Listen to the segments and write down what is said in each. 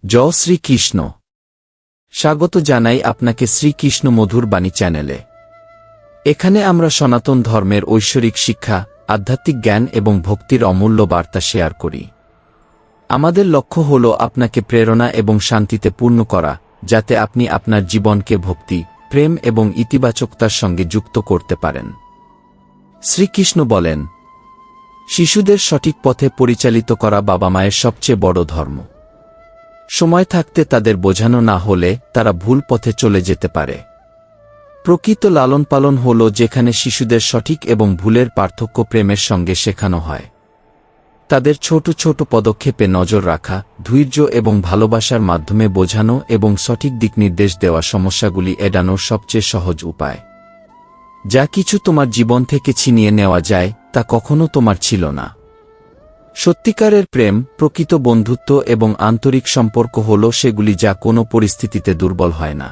জয় শ্রীকৃষ্ণ। স্বাগত জানাই আপনাকে শ্রীকৃষ্ণ মধুর বাণী চ্যানেলে। এখানে আমরা সনাতন ধর্মের ঐশ্বরিক শিক্ষা, আধ্যাত্মিক জ্ঞান এবং ভক্তির অমূল্য বার্তা শেয়ার করি। আমাদের লক্ষ্য হল আপনাকে প্রেরণা এবং শান্তিতে পূর্ণ করা, যাতে আপনি আপনার জীবনকে ভক্তি, প্রেম এবং ইতিবাচকতার সঙ্গে যুক্ত করতে পারেন। শ্রীকৃষ্ণ বলেন, শিশুদের সঠিক পথে পরিচালিত করা বাবা মায়ের সবচেয়ে বড় ধর্ম। সময় থাকতে তাদের বোঝানো না হলে তারা ভুল পথে চলে যেতে পারে। প্রকৃত লালন পালন হল যেখানে শিশুদের সঠিক এবং ভুলের পার্থক্য প্রেমের সঙ্গে শেখানো হয়। তাদের ছোট ছোট পদক্ষেপে নজর রাখা, ধৈর্য এবং ভালোবাসার মাধ্যমে বোঝানো এবং সঠিক দিকনির্দেশ দেওয়া সমস্যাগুলি এড়ানোর সবচেয়ে সহজ উপায়। যা কিছু তোমার জীবন থেকে ছিনিয়ে নেওয়া যায় তা কখনো তোমার ছিল না। সত্যিকারের প্রেম, প্রকৃত বন্ধুত্ব এবং আন্তরিক সম্পর্ক হল সেগুলি যা কোনো পরিস্থিতিতে দুর্বল হয় না।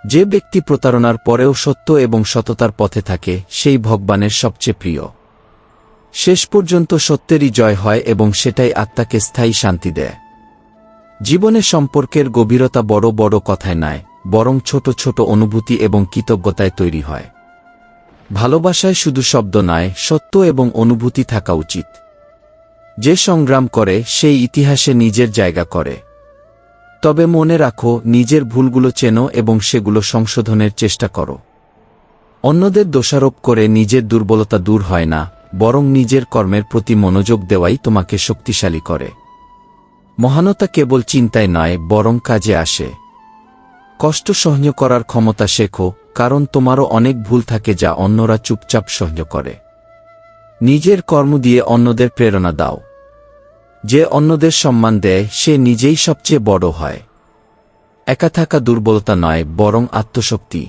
যে ব্যক্তি প্রতারণার পরেও সত্য এবং সততার পথে থাকে সেই ভগবানের সবচেয়ে প্রিয়। শেষ পর্যন্ত সত্যেরই জয় হয় এবং সেটাই আত্মাকে স্থায়ী শান্তি দেয়। জীবনে সম্পর্কের গভীরতা বড় বড় কথায় নয়, বরং ছোট ছোট অনুভূতি এবং কৃতজ্ঞতায় তৈরি হয়। ভালোবাসায় শুধু শব্দ নয়, সত্য এবং অনুভূতি থাকা উচিত। যে সংগ্রাম করে সেই ইতিহাসে নিজের জায়গা করে। তবে মনে রাখো, নিজের ভুলগুলো চেনো এবং সেগুলো সংশোধনের চেষ্টা করো। অন্যদের দোষারোপ করে নিজের দুর্বলতা দূর হয় না, বরং নিজের কর্মের প্রতি মনোযোগ দেওয়াই তোমাকে শক্তিশালী করে। মহানতা কেবল চিন্তায় নয়, বরং কাজে আসে। কষ্ট সহ্য করার ক্ষমতা শেখো, কারণ তোমারও অনেক ভুল থাকে যা অন্যরা চুপচাপ সহ্য করে। নিজের কর্ম দিয়ে অন্যদের প্রেরণা দাও। যে অন্যদের সম্মান দেয় সে নিজেই সবচেয়ে বড় হয়। একা থাকা দুর্বলতা নয়, বরং আত্মশক্তি।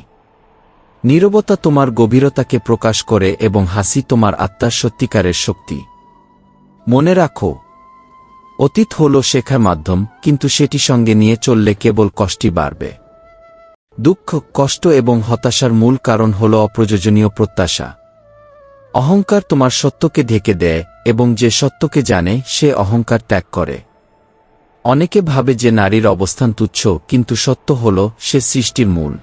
নীরবতা তোমার গভীরতাকে প্রকাশ করে এবং হাসি তোমার আত্মার সত্যিকারের শক্তি। মনে রাখো, অতীত হল শেখার মাধ্যম, কিন্তু সেটি সঙ্গে নিয়ে চললে কেবল কষ্টই বাড়বে। দুঃখ, কষ্ট এবং হতাশার মূল কারণ হল অপ্রয়োজনীয় প্রত্যাশা। অহংকার তোমার সত্যকে ঢেকে দেয় এবং যে সত্যকে জানে সে অহংকার ত্যাগ করে। অনেকে ভাবে যে নারীর অবস্থান তুচ্ছ, কিন্তু সত্য হল সে সৃষ্টির মূল।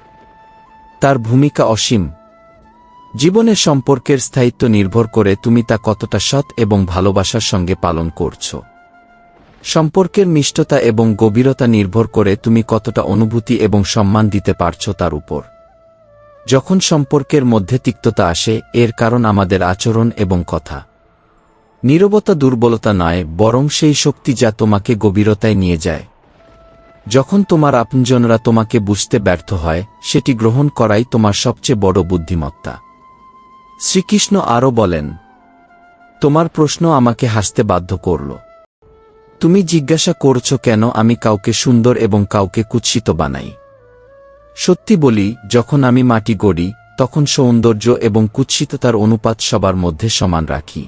তার ভূমিকা অসীম। জীবনের সম্পর্কের স্থায়িত্ব নির্ভর করে তুমি তা কতটা সৎ এবং ভালোবাসার সঙ্গে পালন করছ। সম্পর্কের মিষ্টতা এবং গভীরতা নির্ভর করে তুমি কতটা অনুভূতি এবং সম্মান দিতে পারছ তার উপর। যখন সম্পর্কের মধ্যে তিক্ততা আসে, এর কারণ আমাদের আচরণ এবং কথা। নীরবতা দুর্বলতা নয়, বরং সেই শক্তি যা তোমাকে গভীরতায় নিয়ে যায়। যখন তোমার আপনজনরা তোমাকে বুঝতে ব্যর্থ হয়, সেটি গ্রহণ করাই তোমার সবচেয়ে বড় বুদ্ধিমত্তা। শ্রীকৃষ্ণ আরও বলেন, তোমার প্রশ্ন আমাকে হাসতে বাধ্য করল। তুমি জিজ্ঞাসা করছ কেন আমি কাউকে সুন্দর এবং কাউকে কুৎসিত বানাই। সত্যি বলি, যখন আমি মাটি গড়ি তখন সৌন্দর্য এবং কুৎসিততার অনুপাত সবার মধ্যে সমান রাখি।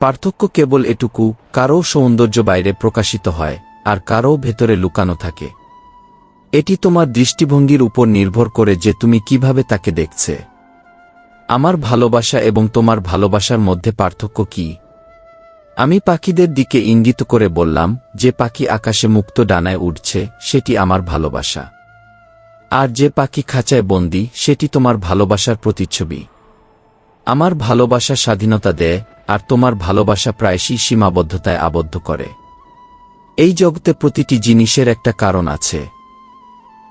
পার্থক্য কেবল এটুকু, কারও সৌন্দর্য বাইরে প্রকাশিত হয় আর কারও ভেতরে লুকানো থাকে। এটি তোমার দৃষ্টিভঙ্গির উপর নির্ভর করে যে তুমি কিভাবে তাকে দেখছে। আমার ভালোবাসা এবং তোমার ভালোবাসার মধ্যে পার্থক্য কি? আমি পাখিদের দিকে ইঙ্গিত করে বললাম, যে পাখি আকাশে মুক্ত ডানায় উড়ছে সেটি আমার ভালোবাসা। আর যে পাখি খাঁচায় বন্দী সেটি তোমার ভালোবাসার প্রতিচ্ছবি। আমার ভালোবাসা স্বাধীনতা দেয়, আর তোমার ভালোবাসা প্রায়শই সীমাবদ্ধতায় আবদ্ধ করে। এই জগতে প্রতিটি জিনিসের একটা কারণ আছে।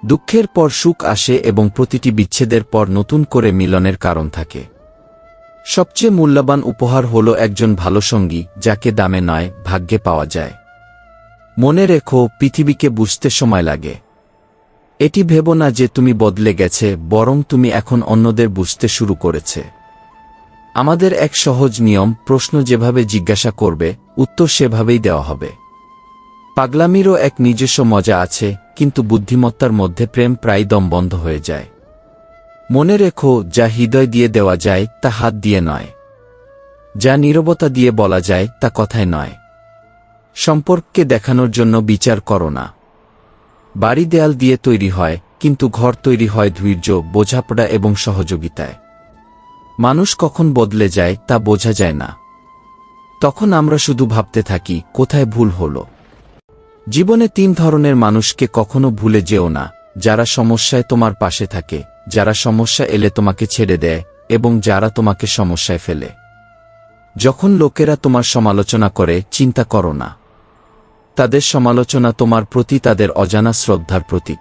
দুঃখের পর সুখ আসে এবং প্রতিটি বিচ্ছেদের পর নতুন করে মিলনের কারণ থাকে। সবচেয়ে মূল্যবান উপহার হল একজন ভালো সঙ্গী, যাকে দামে নয় ভাগ্যে পাওয়া যায়। মনে রেখো, পৃথিবীকে বুঝতে সময় লাগে। এটি ভেবো না যে তুমি বদলে গেছে, বরং তুমি এখন অন্যদের বুঝতে শুরু করেছে। আমাদের এক সহজ নিয়ম, প্রশ্ন যেভাবে জিজ্ঞাসা করবে উত্তর সেভাবেই দেওয়া হবে। পাগলামিরও এক নিজস্ব মজা আছে, কিন্তু বুদ্ধিমত্তার মধ্যে প্রেম প্রায় দম বন্ধ হয়ে যায়। মনে রেখো, যা হৃদয় দিয়ে দেওয়া যায় তা হাত দিয়ে নয়। যা নীরবতা দিয়ে বলা যায় তা কথায় নয়। সম্পর্ককে দেখানোর জন্য বিচার করো না। বাড়ি দেয়াল দিয়ে তৈরি হয়, কিন্তু ঘর তৈরি হয় ধৈর্য, বোঝাপড়া এবং সহযোগিতায়। মানুষ কখন বদলে যায় তা বোঝা যায় না। তখন আমরা শুধু ভাবতে থাকি কোথায় ভুল হল। জীবনে 3 ধরনের মানুষকে কখনো ভুলে যেও না, যারা সমস্যায় তোমার পাশে থাকে, যারা সমস্যা এলে তোমাকে ছেড়ে দেয় এবং যারা তোমাকে সমস্যায় ফেলে। যখন লোকেরা তোমার সমালোচনা করে, চিন্তা করো না। তাদের সমালোচনা তোমার প্রতি তাদের অজানা শ্রদ্ধার প্রতীক।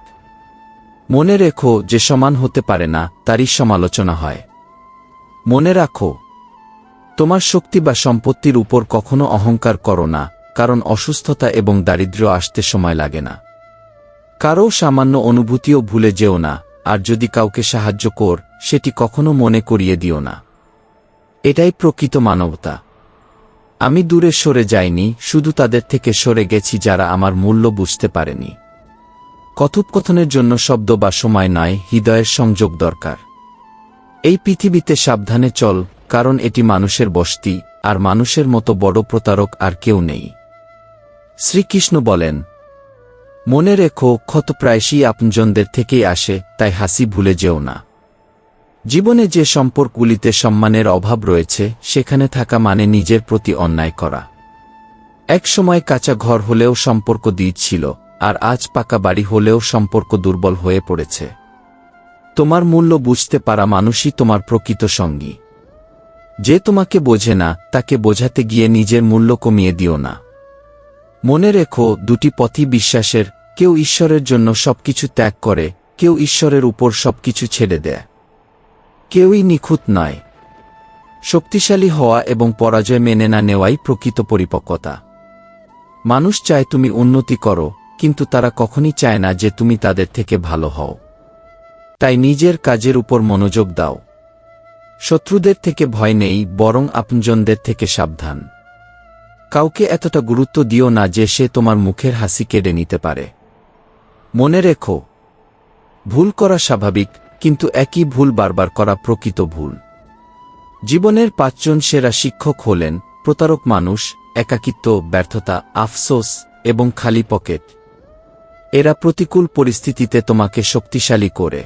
মনে রেখো, যে সমান হতে পারে না তারই সমালোচনা হয়। মনে রাখো, তোমার শক্তি বা সম্পত্তির উপর কখনো অহংকার করো না, কারণ অসুস্থতা এবং দারিদ্র্য আসতে সময় লাগে না। কারও সামান্য অনুভূতিও ভুলে যেও না, আর যদি কাউকে সাহায্য কর, সেটি কখনো মনে করিয়ে দিও না। এটাই প্রকৃত মানবতা। আমি দূরে সরে যাইনি, শুধু তাদের থেকে সরে গেছি যারা আমার মূল্য বুঝতে পারেনি। কথোপকথনের জন্য শব্দ বা সময় নয়, হৃদয়ের সংযোগ দরকার। এই পৃথিবীতে সাবধানে চল, কারণ এটি মানুষের বসতি, আর মানুষের মতো বড় প্রতারক আর কেউ নেই। শ্রীকৃষ্ণ বলেন, মনে রেখো, ক্ষত প্রায়শই আপনজনদের থেকেই আসে, তাই হাসি ভুলে যেও না। জীবনে যে সম্পর্কগুলিতে সম্মানের অভাব রয়েছে, সেখানে থাকা মানে নিজের প্রতি অন্যায় করা। এক সময় কাঁচা ঘর হলেও সম্পর্ক দিচ্ছিল, আর আজ পাকা বাড়ি হলেও সম্পর্ক দুর্বল হয়ে পড়েছে। তোমার মূল্য বুঝতে পারা মানুষই তোমার প্রকৃত সঙ্গী। যে তোমাকে বোঝে না, তাকে বোঝাতে গিয়ে নিজের মূল্য কমিয়ে দিও না। মনে রেখো, দুটি পথই বিশ্বাসের, কেউ ঈশ্বরের জন্য সবকিছু ত্যাগ করে, কেউ ঈশ্বরের উপর সবকিছু ছেড়ে দেয়। কেউই নিখুঁত নয়। শক্তিশালী হওয়া এবং পরাজয় মেনে না নেওয়াই প্রকৃত পরিপক্কতা। মানুষ চায় তুমি উন্নতি করো, কিন্তু তারা কখনই চায় না যে তুমি তাদের থেকে ভালো হও। তাই নিজের কাজের উপর মনোযোগ দাও। শত্রুদের থেকে ভয় নেই, বরং আপনজনদের থেকে সাবধান। কাউকে এতটা গুরুত্ব দিও না যে সে তোমার মুখের হাসি কেড়ে নিতে পারে। মনে রেখো, ভুল করা স্বাভাবিক, কিন্তু একই ভুল বারবার করা প্রকৃত ভুল। জীবনের 5 জন সেরা শিক্ষক হলেন প্রতারক মানুষ, একাকিত্ব, ব্যর্থতা, আফসোস এবং খালি পকেট। এরা প্রতিকূল পরিস্থিতিতে তোমাকে শক্তিশালী করে।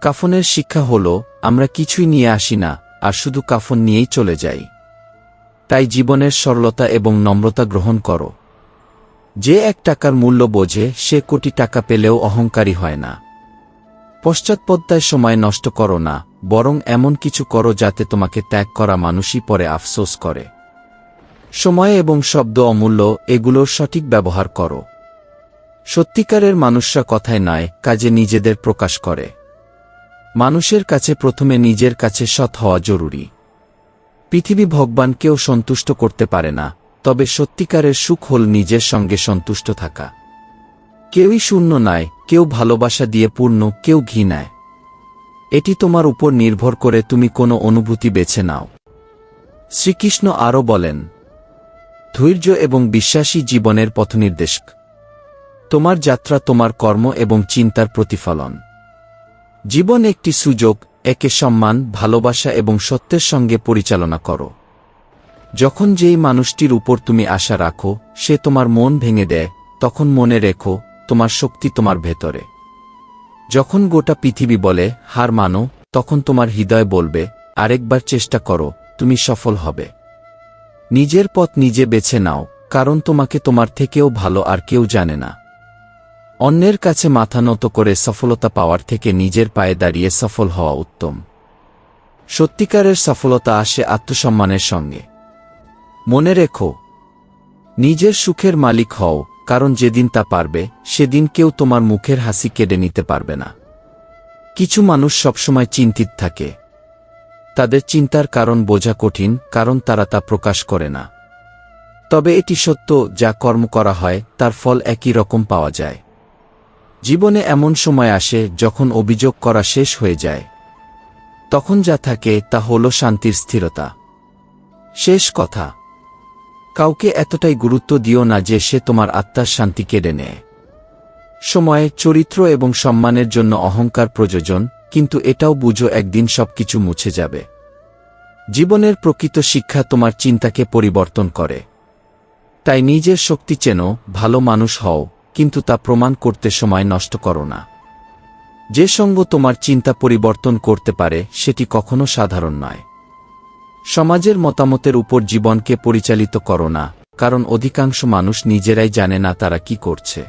কাফনের শিক্ষা হল, আমরা কিছুই নিয়ে আসি না, আর শুধু কাফন নিয়েই চলে যাই। তাই জীবনের সরলতা এবং নম্রতা গ্রহণ করো। যে 1 টাকার মূল্য বোঝে, সে কোটি টাকা পেলেও অহংকারী হয় না। পশ্চাৎপদতায় সময় নষ্ট করো না, বরং এমন কিছু করো যাতে তোমাকে ত্যাগ করা মানুষই পরে আফসোস করে। সময় এবং শব্দ অমূল্য, এগুলোর সঠিক ব্যবহার করো। সত্যিকারের মানুষরা কথায় নয়, কাজে নিজেদের প্রকাশ করে। মানুষের কাছে প্রথমে নিজের কাছে সৎ হওয়া জরুরি। পৃথিবী ভগবানকেও সন্তুষ্ট করতে পারে না, তবে সত্যিকারের সুখ হল নিজের সঙ্গে সন্তুষ্ট থাকা। কেউই শূন্য নয়, কেউ ভালোবাসা দিয়ে পূর্ণ, কেউ ঘৃণায়। এটি তোমার উপর নির্ভর করে তুমি কোনো অনুভূতি বেছে নাও। শ্রীকৃষ্ণ আরও বলেন, ধৈর্য এবং বিশ্বাসী জীবনের পথনির্দেশক। তোমার যাত্রা তোমার কর্ম এবং চিন্তার প্রতিফলন। জীবন একটি সুযোগ, একে সম্মান, ভালোবাসা এবং সত্যের সঙ্গে পরিচালনা করো। যখন যেই মানুষটির উপর তুমি আশা রাখো, সে তোমার মন ভেঙে দেয়, তখন মনে রেখো, তোমার শক্তি তোমার ভেতরে। যখন গোটা পৃথিবী বলে হার মানো, তখন তোমার হৃদয় বলবে, আরেকবার চেষ্টা করো, তুমি সফল হবে। নিজের পথ নিজে বেছে নাও, কারণ তোমাকে তোমার থেকেও ভালো আর কেউ জানে না। অন্যের কাছে মাথা নত করে সফলতা পাওয়ার থেকে নিজের পায়ে দাঁড়িয়ে সফল হওয়া উত্তম। সত্যিকারের সফলতা আসে আত্মসম্মানের সঙ্গে। মনে রেখো, নিজের সুখের মালিক হও, কারণ যেদিন তা পারবে, সেদিন কেউ তোমার মুখের হাসি কেড়ে নিতে পারবে না। কিছু মানুষ সবসময় চিন্তিত থাকে। তাদের চিন্তার কারণ বোঝা কঠিন, কারণ তারা তা প্রকাশ করে না। তবে এটি সত্য, যা কর্ম করা হয় তার ফল একই রকম পাওয়া যায়। জীবনে এমন সময় আসে যখন অভিযোগ করা শেষ হয়ে যায়। তখন যা থাকে তা হল শান্তির স্থিরতা। শেষ কথা, কাউকে এতটাই গুরুত্ব দিও না যে সে তোমার আত্মার শান্তি কেড়ে নেয়। সময়, চরিত্র এবং সম্মানের জন্য অহংকার প্রয়োজন, কিন্তু এটাও বুঝো একদিন সবকিছু মুছে যাবে। জীবনের প্রকৃত শিক্ষা তোমার চিন্তাকে পরিবর্তন করে। তাই নিজের শক্তি চেনো, ভালো মানুষ হও, কিন্তু তা প্রমাণ করতে সময় নষ্ট করো না। যে সঙ্গ তোমার চিন্তা পরিবর্তন করতে পারে, সেটি কখনো সাধারণ নয়। সমাজের মতামতের উপর জীবনকে পরিচালিত করো না, কারণ অধিকাংশ মানুষ নিজেরাই জানে না তারা কি করছে।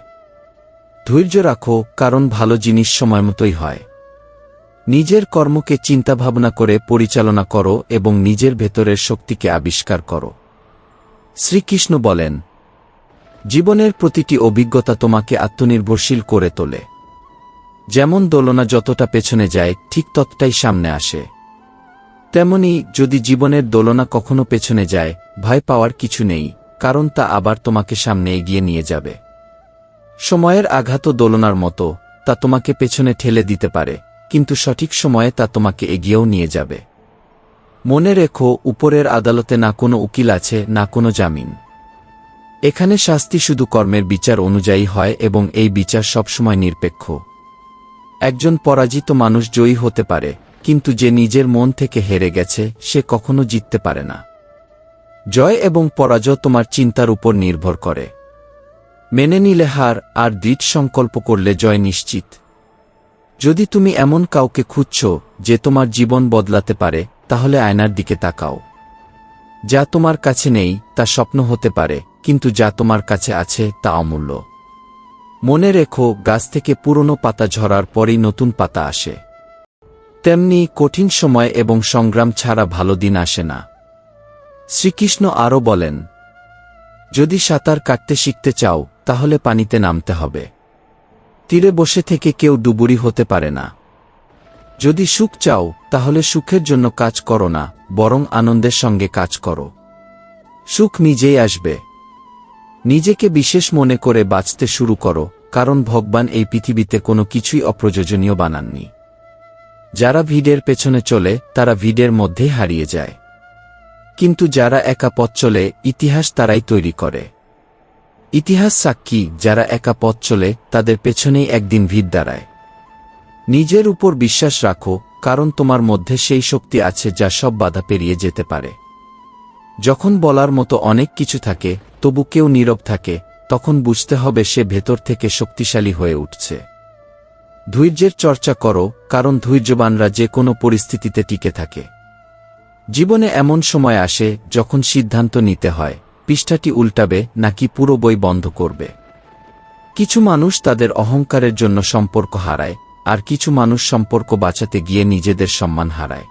ধৈর্য রাখো, কারণ ভালো জিনিস সময়মতোই হয়। নিজের কর্মকে চিন্তাভাবনা করে পরিচালনা করো এবং নিজের ভেতরের শক্তিকে আবিষ্কার করো। শ্রীকৃষ্ণ বলেন, জীবনের প্রতিটি অভিজ্ঞতা তোমাকে আত্মনির্ভরশীল করে তোলে। যেমন দোলনা যতটা পেছনে যায় ঠিক ততটাই সামনে আসে, তেমনি যদি জীবনের দোলনা কখনো পেছনে যায়, ভয় পাওয়ার কিছু নেই, কারণ তা আবার তোমাকে সামনে এগিয়ে নিয়ে যাবে। সময়ের আঘাতও দোলনার মতো, তা তোমাকে পেছনে ঠেলে দিতে পারে, কিন্তু সঠিক সময়ে তা তোমাকে এগিয়েও নিয়ে যাবে। মনে রেখো, উপরের আদালতে না কোনো উকিল আছে, না কোনো জামিন। এখানে শাস্তি শুধু কর্মের বিচার অনুযায়ী হয় এবং এই বিচার সবসময় নিরপেক্ষ। একজন পরাজিত মানুষ জয়ী হতে পারে, কিন্তু যে নিজের মন থেকে হেরে গেছে সে কখনো জিততে পারে না। জয় এবং পরাজয় তোমার চিন্তার উপর নির্ভর করে। মেনে নিলে হার, আর দৃঢ় সংকল্প করলে জয় নিশ্চিত। যদি তুমি এমন কাউকে খুঁজছ যে তোমার জীবন বদলাতে পারে, তাহলে আয়নার দিকে তাকাও। যা তোমার কাছে নেই তা স্বপ্ন হতে পারে, কিন্তু যা তোমার কাছে আছে তা অমূল্য। মনে রেখো, গাছ থেকে পুরনো পাতা ঝরার পরই নতুন পাতা আসে। তেমনি কঠিন সময় এবং সংগ্রাম ছাড়া ভালো দিন আসে না। শ্রীকৃষ্ণ আরও বলেন, যদি সাঁতার কাটতে শিখতে চাও তাহলে পানিতে নামতে হবে। তীরে বসে থেকে কেউ ডুবুরি হতে পারে না। যদি সুখ চাও তাহলে সুখের জন্য কাজ করো না, বরং আনন্দের সঙ্গে কাজ করো। সুখ নিজেই আসবে। নিজেকে বিশেষ মনে করে বাঁচতে শুরু করো, কারণ ভগবান এই পৃথিবীতে কোনো কিছুই অপ্রয়োজনীয় বানাননি। যারা ভিড়ের পেছনে চলে তারা ভিড়ের মধ্যেই হারিয়ে যায়, কিন্তু যারা একা পথ চলে ইতিহাস তারাই তৈরি করে। ইতিহাস সাক্ষী, যারা একা পথ চলে তাদের পেছনেই একদিন ভিড় দাঁড়ায়। নিজের উপর বিশ্বাস রাখো, কারণ তোমার মধ্যে সেই শক্তি আছে যা সব বাধা পেরিয়ে যেতে পারে। যখন বলার মতো অনেক কিছু থাকে তবু কেউ নীরব থাকে, তখন বুঝতে হবে সে ভেতর থেকে শক্তিশালী হয়ে উঠছে। ধৈর্যের চর্চা করো, কারণ ধৈর্যবানরা যে কোনো পরিস্থিতিতে টিকে থাকে। জীবনে এমন সময় আসে যখন সিদ্ধান্ত নিতে হয়, পৃষ্ঠাটি উল্টাবে নাকি পুরো বই বন্ধ করবে। কিছু মানুষ তাদের অহংকারের জন্য সম্পর্ক হারায়, আর কিছু মানুষ সম্পর্ক বাঁচাতে গিয়ে নিজেদের সম্মান হারায়।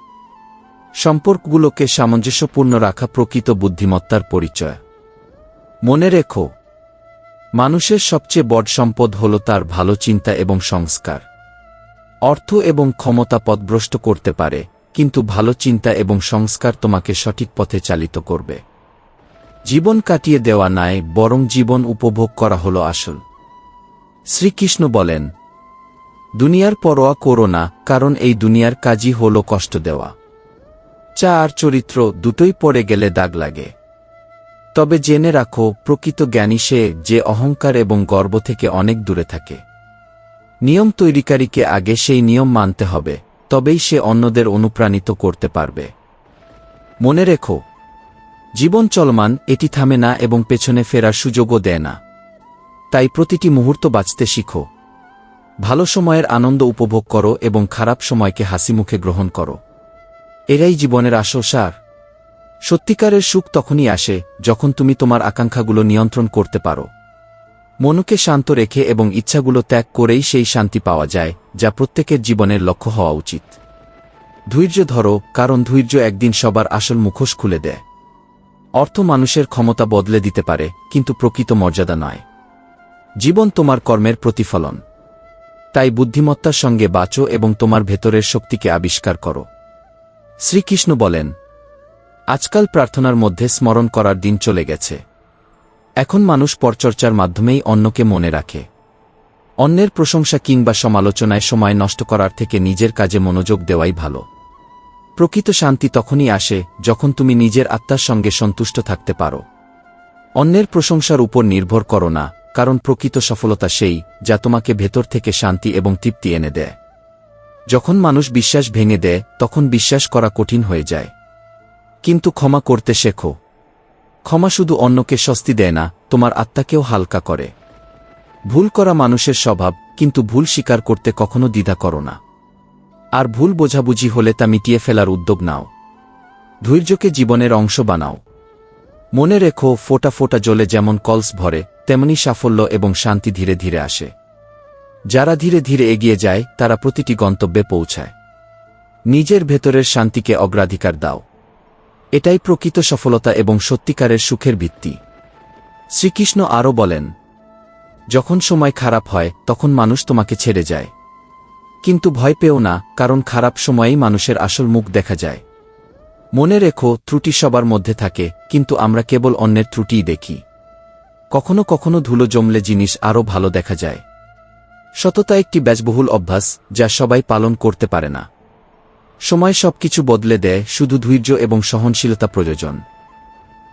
সম্পর্কগুলোকে সামঞ্জস্যপূর্ণ রাখা প্রকৃত বুদ্ধিমত্তার পরিচয়। মনে রেখো, মানুষের সবচেয়ে বড় সম্পদ হল তার ভালো চিন্তা এবং সংস্কার। অর্থ এবং ক্ষমতা পথভ্রষ্ট করতে পারে, কিন্তু ভালো চিন্তা এবং সংস্কার তোমাকে সঠিক পথে চালিত করবে। জীবন কাটিয়ে দেওয়া নয়, বরং জীবন উপভোগ করা হলো আসল। শ্রীকৃষ্ণ বলেন, দুনিয়ার পরোয়া করো না, কারণ এই দুনিয়ার কাজই হলো কষ্ট দেওয়া। চা আর চরিত্র দুটোই পড়ে গেলে দাগ লাগে। তবে জেনে রাখো, প্রকৃত জ্ঞানী সে যে অহংকার এবং গর্ব থেকে অনেক দূরে থাকে। নিয়ম তৈরিকারীকে আগে সেই নিয়ম মানতে হবে, তবেই সে অন্যদের অনুপ্রাণিত করতে পারবে। মনে রেখো, জীবন চলমান, এটি থামে না এবং পেছনে ফেরার সুযোগও দেয় না। তাই প্রতিটি মুহূর্ত বাঁচতে শিখো। ভালো সময়ের আনন্দ উপভোগ করো এবং খারাপ সময়কে হাসিমুখে গ্রহণ করো। এরাই জীবনের আসল সার। সত্যিকারের সুখ তখনই আসে যখন তুমি তোমার আকাঙ্ক্ষাগুলো নিয়ন্ত্রণ করতে পারো। মনকে শান্ত রেখে এবং ইচ্ছাগুলো ত্যাগ করেই সেই শান্তি পাওয়া যায়, যা প্রত্যেকের জীবনের লক্ষ্য হওয়া উচিত। ধৈর্য ধরো, কারণ ধৈর্য একদিন সবার আসল মুখোশ খুলে দেয়। অর্থ মানুষের ক্ষমতা বদলে দিতে পারে, কিন্তু প্রকৃত মর্যাদা নয়। জীবন তোমার কর্মের প্রতিফলন। তাই বুদ্ধিমত্তার সঙ্গে বাঁচো এবং তোমার ভেতরের শক্তিকে আবিষ্কার করো। শ্রীকৃষ্ণ বলেন, আজকাল প্রার্থনার মধ্যে স্মরণ করার দিন চলে গেছে। এখন মানুষ পরচর্চার মাধ্যমেই অন্যকে মনে রাখে। অন্যের প্রশংসা কিংবা সমালোচনায় সময় নষ্ট করার থেকে নিজের কাজে মনোযোগ দেওয়াই ভালো। প্রকৃত শান্তি তখনই আসে যখন তুমি নিজের আত্মার সঙ্গে সন্তুষ্ট থাকতে পারো। অন্যের প্রশংসার উপর নির্ভর করো না, কারণ প্রকৃত সফলতা সেই যা তোমাকে ভেতর থেকে শান্তি এবং তৃপ্তি এনে দেয়। যখন মানুষ বিশ্বাস ভেঙে দেয় তখন বিশ্বাস করা কঠিন হয়ে যায়। কিন্তু ক্ষমা করতে শেখো। ক্ষমা শুধু অন্যকে স্বস্তি দেয় না, তোমার আত্মাকেও হালকা করে। ভুল করা মানুষের স্বভাব, কিন্তু ভুল স্বীকার করতে কখনো দ্বিধা করো না। আর ভুল বোঝাবুঝি হলে তা মিটিয়ে ফেলার উদ্যোগ নাও। ধৈর্যকে জীবনের অংশ বানাও। মনে রেখো, ফোঁটা ফোঁটা জলে যেমন কলস ভরে, তেমনি সাফল্য এবং শান্তি ধীরে ধীরে আসে। যারা ধীরে ধীরে এগিয়ে যায় তারা প্রতিটি গন্তব্যে পৌঁছায়। নিজের ভেতরের শান্তিকে অগ্রাধিকার দাও। এটাই প্রকৃত সফলতা এবং সত্যিকারের সুখের ভিত্তি। শ্রীকৃষ্ণ আরও বলেন, যখন সময় খারাপ হয় তখন মানুষ তোমাকে ছেড়ে যায়, কিন্তু ভয় পেও না, কারণ খারাপ সময়েই মানুষের আসল মুখ দেখা যায়। মনে রেখো, ত্রুটি সবার মধ্যে থাকে, কিন্তু আমরা কেবল অন্যের ত্রুটিই দেখি। কখনো কখনো ধুলো জমলে জিনিস আরও ভালো দেখা যায়। সততা একটি ব্যয়বহুল অভ্যাস যা সবাই পালন করতে পারে না। সময় সবকিছু বদলে দেয়, শুধু ধৈর্য এবং সহনশীলতা প্রয়োজন।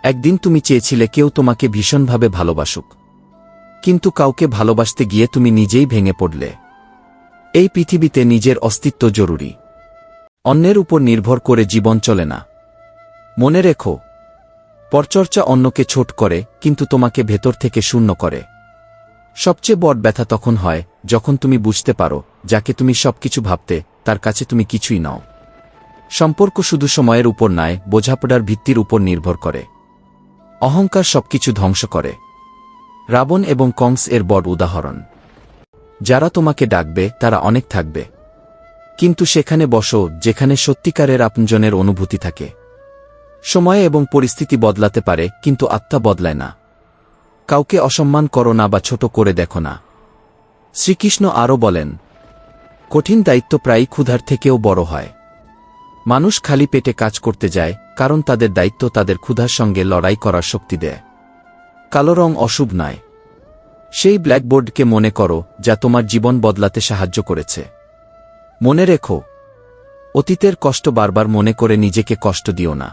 একদিন তুমি চেয়েছিলে কেউ তোমাকে ভীষণভাবে ভালোবাসুক, কিন্তু কাউকে ভালোবাসতে গিয়ে তুমি নিজেই ভেঙে পড়লে। এই পৃথিবীতে নিজের অস্তিত্ব জরুরি। অন্যের উপর নির্ভর করে জীবন চলে না। মনে রেখো, পরচর্চা অন্যকে ছোট করে, কিন্তু তোমাকে ভেতর থেকে শূন্য করে। সবচেয়ে বড় ব্যথা তখন হয় যখন তুমি বুঝতে পারো যাকে তুমি সবকিছু ভাবতে, তার কাছে তুমি কিছুই নাও। সম্পর্ক শুধু সময়ের উপর নয়, বোঝাপড়ার ভিত্তির উপর নির্ভর করে। অহংকার সবকিছু ধ্বংস করে। রাবণ এবং কংস এর বড় উদাহরণ। যারা তোমাকে ডাকবে তারা অনেক থাকবে, কিন্তু সেখানে বসো যেখানে সত্যিকারের আপনজনের অনুভূতি থাকে। সময় এবং পরিস্থিতি বদলাতে পারে, কিন্তু আত্মা বদলায় না। কাউকে অসম্মান করো না বা ছোট করে দেখো না। শ্রীকৃষ্ণ আরও বলেন, কঠিন দায়িত্ব প্রায়ই ক্ষুধার থেকেও বড় হয়। মানুষ খালি পেটে কাজ করতে যায়, কারণ তাদের দায়িত্ব তাদের ক্ষুধার সঙ্গে লড়াই করার শক্তি দেয়। কালো রং অশুভ নয়। সেই ব্ল্যাকবোর্ডকে মনে করো যা তোমার জীবন বদলাতে সাহায্য করেছে। মনে রেখো, অতীতের কষ্ট বারবার মনে করে নিজেকে কষ্ট দিও না।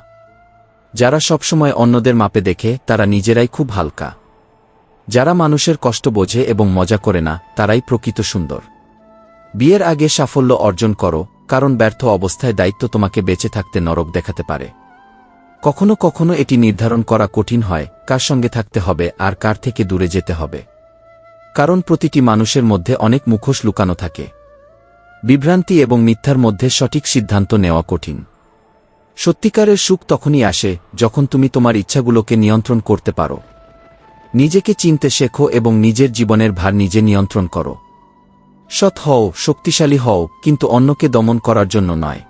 যারা সবসময় অন্যদের মাপে দেখে তারা নিজেরাই খুব হালকা। যারা মানুষের কষ্ট বোঝে এবং মজা করে না, তারাই প্রকৃত সুন্দর। বিয়ের আগে সাফল্য অর্জন করো, কারণ ব্যর্থ অবস্থায় দায়িত্ব তোমাকে বেঁচে থাকতে নরক দেখাতে পারে। কখনো কখনো এটি নির্ধারণ করা কঠিন হয়, কার সঙ্গে থাকতে হবে আর কার থেকে দূরে যেতে হবে। কারণ প্রতিটি মানুষের মধ্যে অনেক মুখোশ লুকানো থাকে। বিভ্রান্তি এবং মিথ্যার মধ্যে সঠিক সিদ্ধান্ত নেওয়া কঠিন। সত্যিকারের সুখ তখনই আসে যখন তুমি তোমার ইচ্ছাগুলোকে নিয়ন্ত্রণ করতে পারো। নিজেকে চিনতে শেখো এবং নিজের জীবনের ভার নিজে নিয়ন্ত্রণ করো। সৎ হও, শক্তিশালী হও, কিন্তু অন্যকে দমন করার জন্য নয়।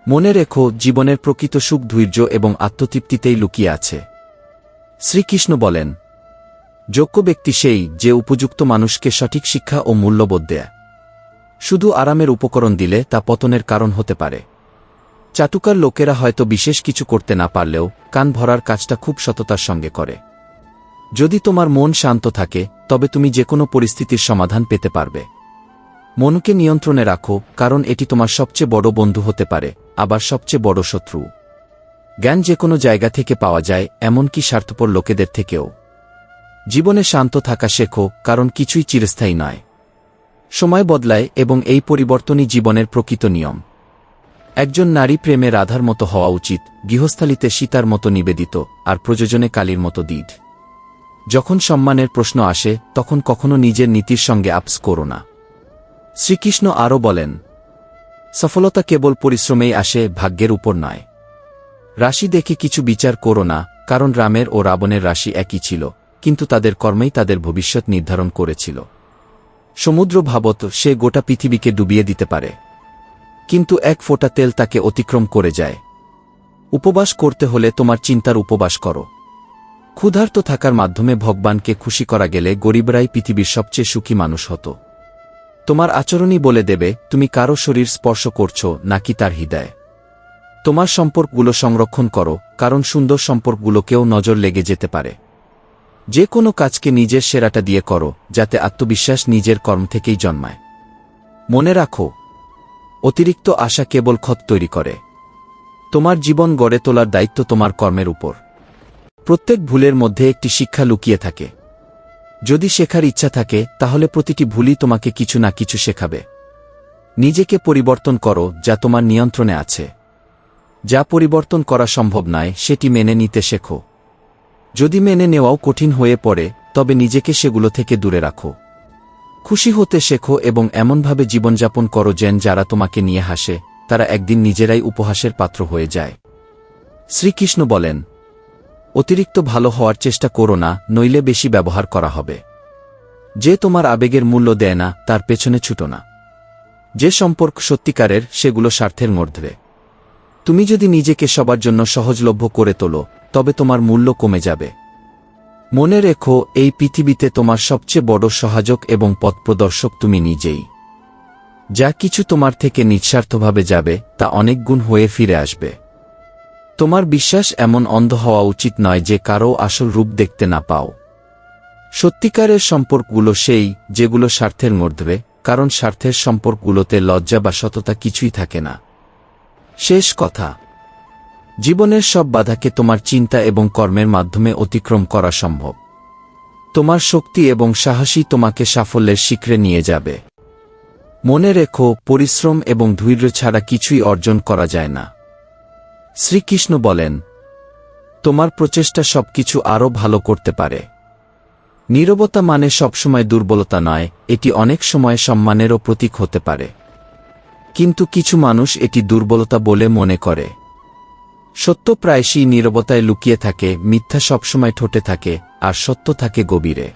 মনে রেখো, জীবনের প্রকৃত সুখ ধৈর্য এবং আত্মতৃপ্তিতেই লুকিয়ে আছে। শ্রীকৃষ্ণ বলেন, যোগ্য ব্যক্তি সেই যে উপযুক্ত মানুষকে সঠিক শিক্ষা ও মূল্যবোধ দেয়। শুধু আরামের উপকরণ দিলে তা পতনের কারণ হতে পারে। চাটুকার লোকেরা হয়তো বিশেষ কিছু করতে না পারলেও কান ভরার কাজটা খুব সততার সঙ্গে করে। যদি তোমার মন শান্ত থাকে, তবে তুমি যে কোনো পরিস্থিতির সমাধান পেতে পারবে। মনকে নিয়ন্ত্রণে রাখো, কারণ এটি তোমার সবচেয়ে বড় বন্ধু হতে পারে, আবার সবচেয়ে বড় শত্রু। জ্ঞান যে কোনো জায়গা থেকে পাওয়া যায়, এমনকি স্বার্থপর লোকেদের থেকেও। জীবনে শান্ত থাকা শেখো, কারণ কিছুই চিরস্থায়ী নয়। সময় বদলায় এবং এই পরিবর্তনই জীবনের প্রকৃত নিয়ম। একজন নারী প্রেমে রাধার মতো হওয়া উচিত, গৃহস্থালিতে সীতার মতো নিবেদিত, আর প্রয়োজনে কালীর মতো দৃঢ়। যখন সম্মানের প্রশ্ন আসে তখন কখনো নিজের নীতির সঙ্গে আপস করো না। শ্রীকৃষ্ণ আরও বলেন, সফলতা কেবল পরিশ্রমেই আসে, ভাগ্যের উপর নয়। রাশি দেখে কিছু বিচার করো না, কারণ রামের ও রাবণের রাশি একই ছিল, কিন্তু তাদের কর্মেই তাদের ভবিষ্যৎ নির্ধারণ করেছিল। সমুদ্র ভাবত সে গোটা পৃথিবীকে ডুবিয়ে দিতে পারে, কিন্তু এক ফোঁটা তেল তাকে অতিক্রম করে যায়। উপবাস করতে হলে তোমার চিন্তার উপবাস করো। ক্ষুধার্ত থাকার মাধ্যমে ভগবানকে খুশি করা গেলে গরিবরাই পৃথিবীর সবচেয়ে সুখী মানুষ হতো। তোমার আচরণই বলে দেবে তুমি কারো শরীর স্পর্শ করছো নাকি তার হৃদয়। তোমার সম্পর্কগুলো সংরক্ষণ করো, কারণ সুন্দর সম্পর্কগুলোকেও নজর লেগে যেতে পারে। যে কোনো কাজকে নিজের সেরাটা দিয়ে করো, যাতে আত্মবিশ্বাস নিজের কর্ম থেকেই জন্মায়। মনে রাখো, অতিরিক্ত আশা কেবল ক্ষত তৈরি করে। তোমার জীবন গড়ে তোলার দায়িত্ব তোমার কর্মের উপর। প্রত্যেক ভুলের মধ্যে একটি শিক্ষা লুকিয়ে থাকে। যদি শেখার ইচ্ছা থাকে, তাহলে প্রতিটি ভুলই তোমাকে কিছু না কিছু শেখাবে। নিজেকে পরিবর্তন করো যা তোমার নিয়ন্ত্রণে আছে। যা পরিবর্তন করা সম্ভব নয় সেটি মেনে নিতে শেখো। যদি মেনে নেওয়াও কঠিন হয়ে পড়ে, তবে নিজেকে সেগুলো থেকে দূরে রাখো। খুশি হতে শেখো এবং এমনভাবে জীবনযাপন করো যেন যারা তোমাকে নিয়ে হাসে, তারা একদিন নিজেরাই উপহাসের পাত্র হয়ে যায়। শ্রীকৃষ্ণ বলেন, অতিরিক্ত ভালো হওয়ার চেষ্টা করো না, নইলে বেশি ব্যবহার করা হবে। যে তোমার আবেগের মূল্য দেয় না তার পেছনে ছুটো না। যে সম্পর্ক সত্যিকারের সেগুলো স্বার্থের মধ্যে। তুমি যদি নিজেকে সবার জন্য সহজলভ্য করে তোলো তবে তোমার মূল্য কমে যাবে। মনে রেখো, এই পৃথিবীতে তোমার সবচেয়ে বড় সহায়ক এবং পথপ্রদর্শক তুমি নিজেই। যা কিছু তোমার থেকে নিঃস্বার্থভাবে যাবে তা অনেক গুণ হয়ে ফিরে আসবে। তোমার বিশ্বাস এমন অন্ধ হওয়া উচিত নয় যে কারও আসল রূপ দেখতে না পাও। সত্যিকারের সম্পর্কগুলো সেই যেগুলো স্বার্থের মধ্যে, কারণ স্বার্থের সম্পর্কগুলোতে লজ্জা বা সততা কিছুই থাকে না। শেষ কথা, জীবনের সব বাধাকে তোমার চিন্তা এবং কর্মের মাধ্যমে অতিক্রম করা সম্ভব। তোমার শক্তি এবং সাহসই তোমাকে সাফল্যের শিখরে নিয়ে যাবে। মনে রেখো, পরিশ্রম এবং ধৈর্য ছাড়া কিছুই অর্জন করা যায় না। শ্রীকৃষ্ণ বলেন, তোমার প্রচেষ্টা সবকিছু আরও ভালো করতে পারে। নীরবতা মানে সবসময় দুর্বলতা নয়, এটি অনেক সময় সম্মানেরও প্রতীক হতে পারে। কিন্তু কিছু মানুষ এটি দুর্বলতা বলে মনে করে। সত্য প্রায়শই নীরবতায় লুকিয়ে থাকে, মিথ্যা সবসময় ঠোঁটে থাকে, আর সত্য থাকে গভীরে।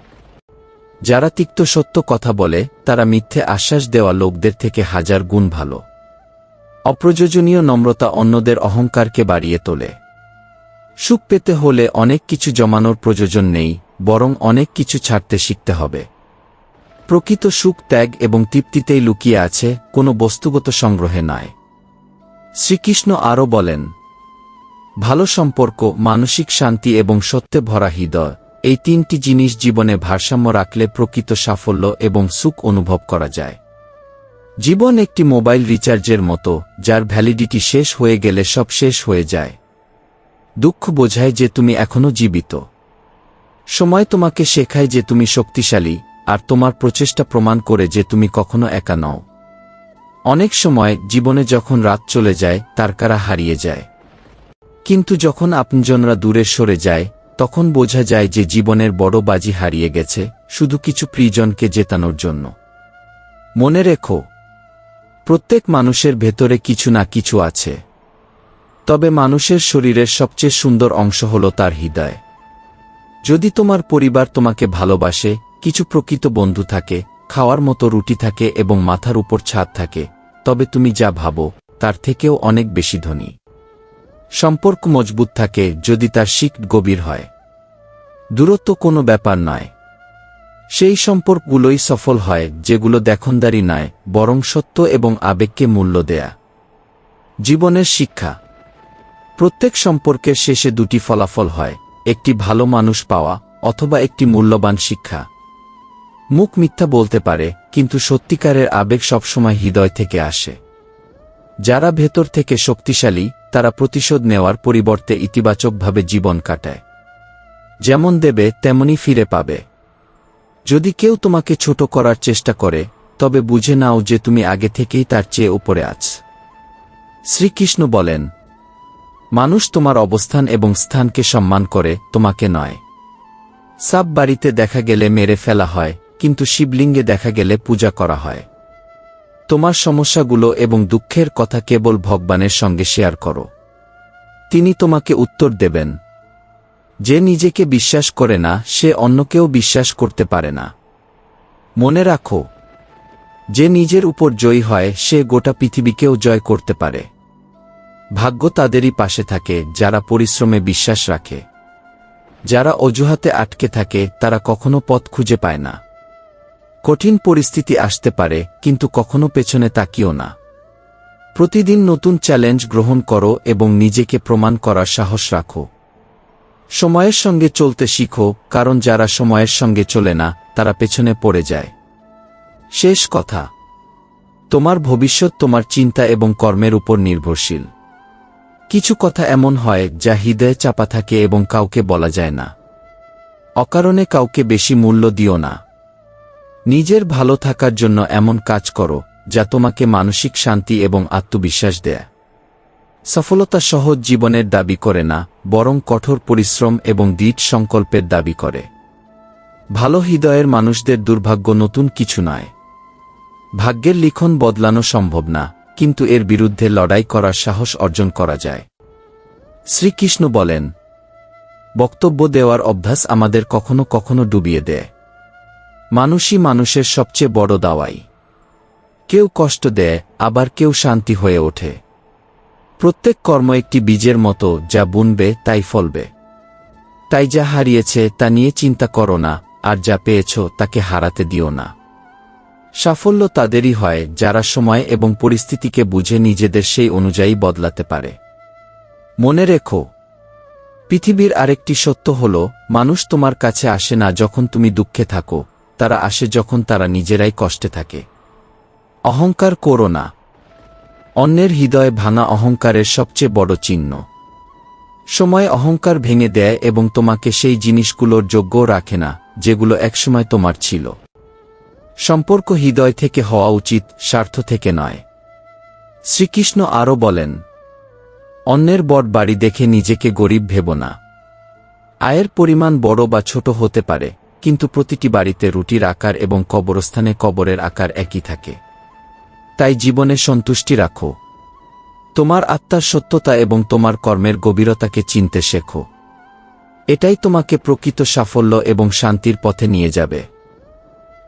যারা তিক্ত সত্য কথা বলে তারা মিথ্যে আশ্বাস দেওয়া লোকদের থেকে হাজার গুণ ভালো। অপ্রয়োজনীয় নম্রতা অন্যদের অহংকারকে বাড়িয়ে তোলে। সুখ পেতে হলে অনেক কিছু জমানোর প্রয়োজন নেই, বরং অনেক কিছু ছাড়তে শিখতে হবে। প্রকৃত সুখ ত্যাগ এবং তৃপ্তিতেই লুকিয়ে আছে, কোনো বস্তুগত সংগ্রহে নয়। শ্রীকৃষ্ণ আরও বলেন, ভালো সম্পর্ক, মানসিক শান্তি এবং সত্যে ভরা হৃদয়, এই তিনটি জিনিস জীবনে ভারসাম্য রাখলে প্রকৃত সাফল্য এবং সুখ অনুভব করা যায়। জীবন একটি মোবাইল রিচার্জের মতো, যার ভ্যালিডিটি শেষ হয়ে গেলে সব শেষ হয়ে যায়। দুঃখ বোঝায় যে তুমি এখনো জীবিত। সময় তোমাকে শেখায় যে তুমি শক্তিশালী, আর তোমার প্রচেষ্টা প্রমাণ করে যে তুমি কখনো একা নও। অনেক সময় জীবনে যখন রাত চলে যায় তারকারা হারিয়ে যায়, কিন্তু যখন আপনজনরা দূরে সরে যায় তখন বোঝা যায় যে জীবনের বড় বাজি হারিয়ে গেছে শুধু কিছু প্রিয়জনকে জেতানোর জন্য। মনে রেখো, প্রত্যেক মানুষের ভেতরে কিছু না কিছু আছে, তবে মানুষের শরীরের সবচেয়ে সুন্দর অংশ হল তার হৃদয়। যদি তোমার পরিবার তোমাকে ভালোবাসে, কিছু প্রকৃত বন্ধু থাকে, খাওয়ার মতো রুটি থাকে এবং মাথার উপর ছাদ থাকে, তবে তুমি যা ভাবো তার থেকেও অনেক বেশি ধনী। সম্পর্ক মজবুত থাকে যদি তার শিক গভীর হয়। দূরত্ব কোনো ব্যাপার নয়, সেই সম্পর্কগুলোই সফল হয় যেগুলো দেখনদারি নয়, বরং সত্য এবং আবেগকে মূল্য দেয়া। জীবনের শিক্ষা, প্রত্যেক সম্পর্কের শেষে দুটি ফলাফল হয়, একটি ভালো মানুষ পাওয়া অথবা একটি মূল্যবান শিক্ষা। মুখ মিথ্যা বলতে পারে, কিন্তু সত্যিকারের আবেগ সবসময় হৃদয় থেকে আসে। যারা ভেতর থেকে শক্তিশালী তারা প্রতিশোধ নেওয়ার পরিবর্তে ইতিবাচকভাবে জীবন কাটায়। যেমন দেবে তেমনি ফিরে পাবে। যদি কেউ তোমাকে ছোট করার চেষ্টা করে তবে বুঝে নাও যে তুমি আগে থেকেই তার চেয়ে উপরে আছ। শ্রীকৃষ্ণ বলেন, মানুষ তোমার অবস্থান এবং স্থানকে সম্মান করে, তোমাকে নয়। সাব বাড়িতে দেখা গেলে মেরে ফেলা হয়, কিন্তু শিবলিঙ্গে দেখা গেলে পূজা করা হয়। তোমার সমস্যাগুলো এবং দুঃখের কথা কেবল ভগবানের সঙ্গে শেয়ার করো, তিনি তোমাকে উত্তর দেবেন। যে নিজেকে বিশ্বাস করে না সে অন্যকেও বিশ্বাস করতে পারে না। মনে রাখো, যে নিজের উপর জয়ী হয় সে গোটা পৃথিবীকেও জয় করতে পারে। ভাগ্য তাদেরই পাশে থাকে যারা পরিশ্রমে বিশ্বাস রাখে। যারা অজুহাতে আটকে থাকে তারা কখনো পথ খুঁজে পায় না। কঠিন পরিস্থিতি আসতে পারে, কিন্তু কখনো পেছনে তাকিও না। প্রতিদিন নতুন চ্যালেঞ্জ গ্রহণ করো এবং নিজেকে প্রমাণ করার সাহস রাখো। সময়ের সঙ্গে চলতে শিখো, কারণ যারা সময়ের সঙ্গে চলে না তারা পেছনে পড়ে যায়। শেষ কথা, তোমার ভবিষ্যৎ তোমার চিন্তা এবং কর্মের উপর নির্ভরশীল। কিছু কথা এমন হয় যা হৃদয়ে চাপা থাকে এবং কাউকে বলা যায় না। অকারণে কাউকে বেশি মূল্য দিও না। নিজের ভালো থাকার জন্য এমন কাজ করো যা তোমাকে মানসিক শান্তি এবং আত্মবিশ্বাস দেয়। সফলতা সহজ জীবনের দাবি করে না, বরং কঠোর পরিশ্রম এবং দৃঢ় সংকল্পের দাবি করে। ভালো হৃদয়ের মানুষদের দুর্ভাগ্য নতুন কিছু নয়। ভাগ্যের লিখন বদলানো সম্ভব না, কিন্তু এর বিরুদ্ধে লড়াই করার সাহস অর্জন করা যায়। শ্রীকৃষ্ণ বলেন, বক্তব্য দেওয়ার অভ্যাস আমাদের কখনো কখনো ডুবিয়ে দেয়। মানুষই মানুষের সবচেয়ে বড় দাওয়াই। কেউ কষ্ট দেয়, আবার কেউ শান্তি হয়ে ওঠে। প্রত্যেক কর্ম একটি বীজের মতো, যা বুনবে তাই ফলবে। তাই যা হারিয়েছে তা নিয়ে চিন্তা করো না, আর যা পেয়েছ তাকে হারাতে দিও না। সাফল্য তাদেরই হয় যারা সময় এবং পরিস্থিতিকে বুঝে নিজেদের সেই অনুযায়ী বদলাতে পারে। মনে রেখো, পৃথিবীর আরেকটি সত্য হল, মানুষ তোমার কাছে আসে না যখন তুমি দুঃখে থাকো, তারা আসে যখন তারা নিজেরাই কষ্টে থাকে। অহংকার করো না। অন্যের হৃদয় ভাঙা অহংকারের সবচেয়ে বড় চিহ্ন। সময় অহংকার ভেঙে দেয় এবং তোমাকে সেই জিনিসগুলোর যোগ্য রাখে না যেগুলো একসময় তোমার ছিল। সম্পর্ক হৃদয় থেকে হওয়া উচিত, স্বার্থ থেকে নয়। শ্রীকৃষ্ণ আরও বলেন, অন্যের বড় বাড়ি দেখে নিজেকে গরিব ভেবো না। আয়ের পরিমাণ বড় বা ছোট হতে পারে, কিন্তু প্রতিটি বাড়িতে রুটির আকার এবং কবরস্থানে কবরের আকার একই থাকে। তাই জীবনে সন্তুষ্টি রাখো। তোমার আত্মার সত্যতা এবং তোমার কর্মের গভীরতাকে চিনতে শেখো। এটাই তোমাকে প্রকৃত সাফল্য এবং শান্তির পথে নিয়ে যাবে।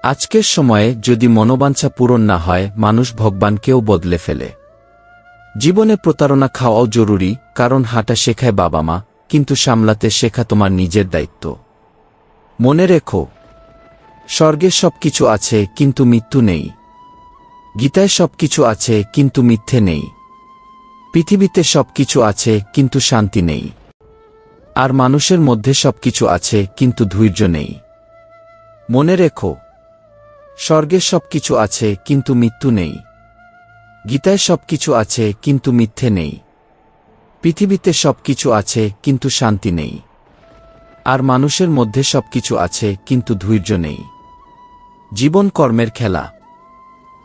আজকের সময়ে যদি মনোবাঞ্ছা পূরণ না হয়, মানুষ ভগবানকেও বদলে ফেলে। জীবনে প্রতারণা খাওয়াও জরুরি, কারণ হাঁটা শেখায় বাবা মা, কিন্তু সামলাতে শেখা তোমার নিজের দায়িত্ব। মনে রেখো, স্বর্গে সবকিছু আছে কিন্তু মৃত্যু নেই। গীতায় সবকিছু আছে কিন্তু মিথ্যে নেই। পৃথিবীতে সবকিছু আছে কিন্তু শান্তি নেই। আর মানুষের মধ্যে সবকিছু আছে কিন্তু ধৈর্য নেই। মনে রেখো, স্বর্গে সবকিছু আছে কিন্তু মৃত্যু নেই। গীতায় সবকিছু আছে কিন্তু মিথ্যে নেই। পৃথিবীতে সবকিছু আছে কিন্তু শান্তি নেই। আর মানুষের মধ্যে সবকিছু আছে কিন্তু ধৈর্য নেই। জীবন কর্মের খেলা।